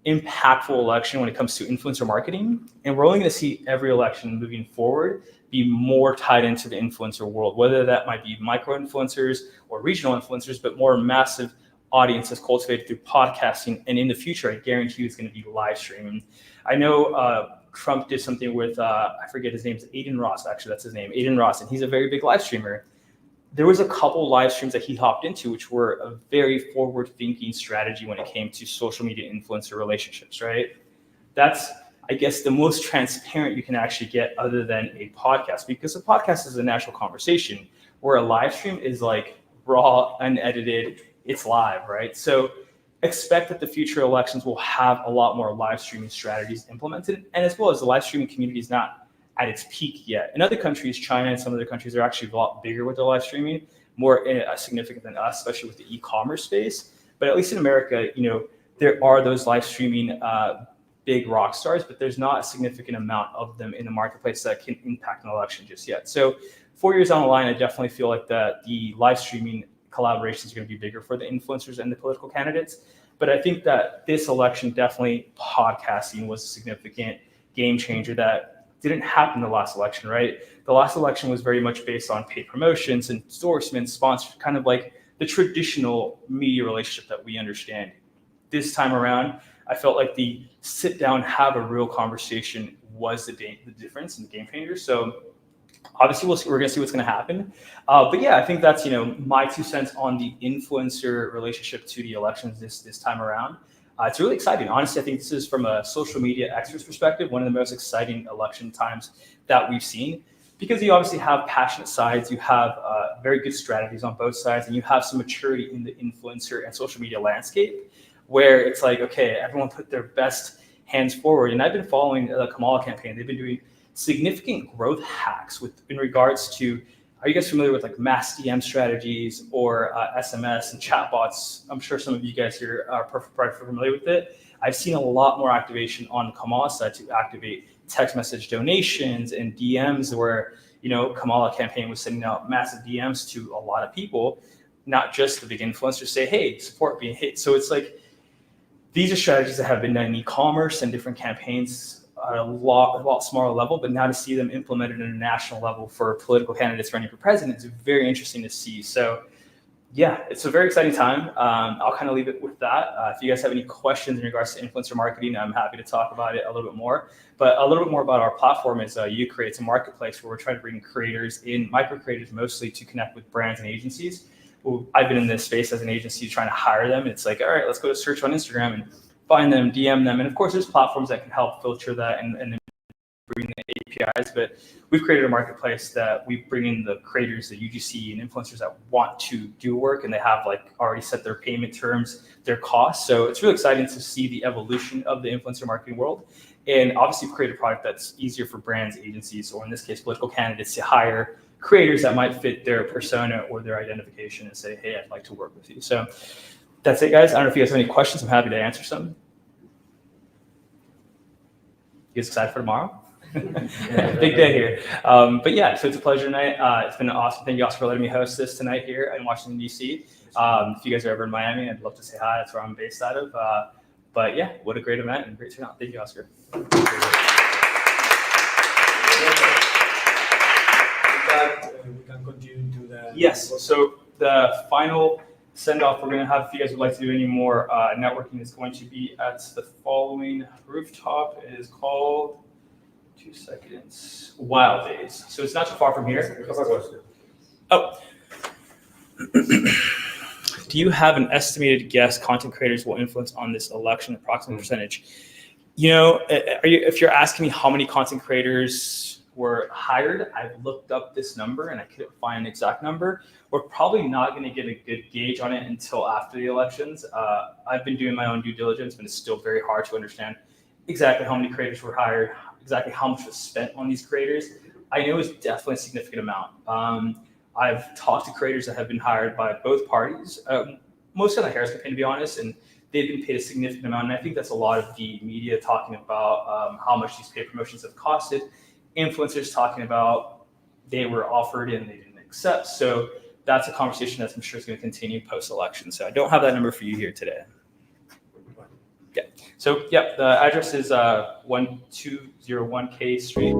impactful election when it comes to influencer marketing. And we're only going to see every election moving forward be more tied into the influencer world, whether that might be micro influencers or regional influencers, but more massive audiences cultivated through podcasting. And in the future, I guarantee you it's going to be live streaming. I know Trump did something with, I forget his name, Aiden Ross, actually, that's his name, Aiden Ross, and he's a very big live streamer. There was a couple live streams that he hopped into, which were a very forward-thinking strategy when it came to social media influencer relationships, right? I guess, the most transparent you can actually get other than a podcast, because a podcast is a natural conversation, where a live stream is like raw, unedited, it's live, right? So expect that the future elections will have a lot more live streaming strategies implemented, and as well as the live streaming community is not at its peak yet. In other countries, China and some other countries are actually a lot bigger with the live streaming, more significant than us, especially with the e-commerce space. But at least in America, you know, there are those live streaming big rock stars, but there's not a significant amount of them in the marketplace that can impact an election just yet. So 4 years down the line, I definitely feel like that the live streaming collaborations are going to be bigger for the influencers and the political candidates. But I think that this election, definitely podcasting was a significant game changer that didn't happen in the last election, right? The last election was very much based on paid promotions, endorsements, sponsors, kind of like the traditional media relationship that we understand. This time around, I felt like the sit down, have a real conversation was the difference in the game changer. So obviously we're going to see what's going to happen. But yeah, I think that's, you know, my 2 cents on the influencer relationship to the elections this time around. It's really exciting. Honestly, I think this is, from a social media expert's perspective, one of the most exciting election times that we've seen, because you obviously have passionate sides, you have very good strategies on both sides, and you have some maturity in the influencer and social media landscape, where it's like, okay, everyone put their best hands forward. And I've been following the Kamala campaign. They've been doing significant growth hacks in regards to, are you guys familiar with like mass DM strategies or SMS and chatbots? I'm sure some of you guys here are perfectly familiar with it. I've seen a lot more activation on the Kamala side to activate text message donations and DMs, where, you know, Kamala campaign was sending out massive DMs to a lot of people, not just the big influencers, say, hey, support being hit. So it's like, these are strategies that have been done in e-commerce and different campaigns at a lot smaller level, but now to see them implemented at a national level for political candidates running for president is very interesting to see. So yeah, it's a very exciting time. I'll kind of leave it with that. If you guys have any questions in regards to influencer marketing, I'm happy to talk about it a little bit more. But a little bit more about our platform is YouCreate. It's a marketplace where we're trying to bring creators in, micro creators mostly, to connect with brands and agencies. I've been in this space as an agency trying to hire them. It's like, all right, let's go to search on Instagram and find them, DM them. And of course, there's platforms that can help filter that and then bring the APIs. But we've created a marketplace that we bring in the creators, the UGC and influencers that want to do work, and they have like already set their payment terms, their costs. So it's really exciting to see the evolution of the influencer marketing world. And obviously, we've created a product that's easier for brands, agencies, or in this case, political candidates to hire creators that might fit their persona or their identification and say, hey, I'd like to work with you. So that's it, guys. I don't know if you guys have any questions. I'm happy to answer some. You guys excited for tomorrow? Big day here. But yeah, so it's a pleasure tonight. It's been awesome. Thank you also for letting me host this tonight here in Washington, D.C. If you guys are ever in Miami, I'd love to say hi. That's where I'm based out of. But yeah, what a great event and great turnout. Thank you, Oscar. We can continue to the... Yes, so the final send-off we're going to have, if you guys would like to do any more networking, is going to be at the following rooftop. It is called, 2 seconds, Wild Days. So it's not too far from here. Oh. Do you have an estimated guess content creators will influence on this election, approximate percentage? You know, if you're asking me how many content creators were hired, I've looked up this number and I couldn't find an exact number. We're probably not going to get a good gauge on it until after the elections. I've been doing my own due diligence, but it's still very hard to understand exactly how many creators were hired, exactly how much was spent on these creators. I know it's definitely a significant amount. I've talked to creators that have been hired by both parties, most of the Harris campaign, to be honest, and they've been paid a significant amount. And I think that's a lot of the media talking about how much these paid promotions have costed. Influencers talking about they were offered and they didn't accept. So that's a conversation that I'm sure is going to continue post-election. So I don't have that number for you here today. Yeah. So yeah, the address is 1201 K Street.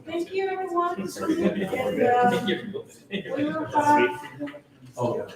Thank you, everyone. And, we will have Oh,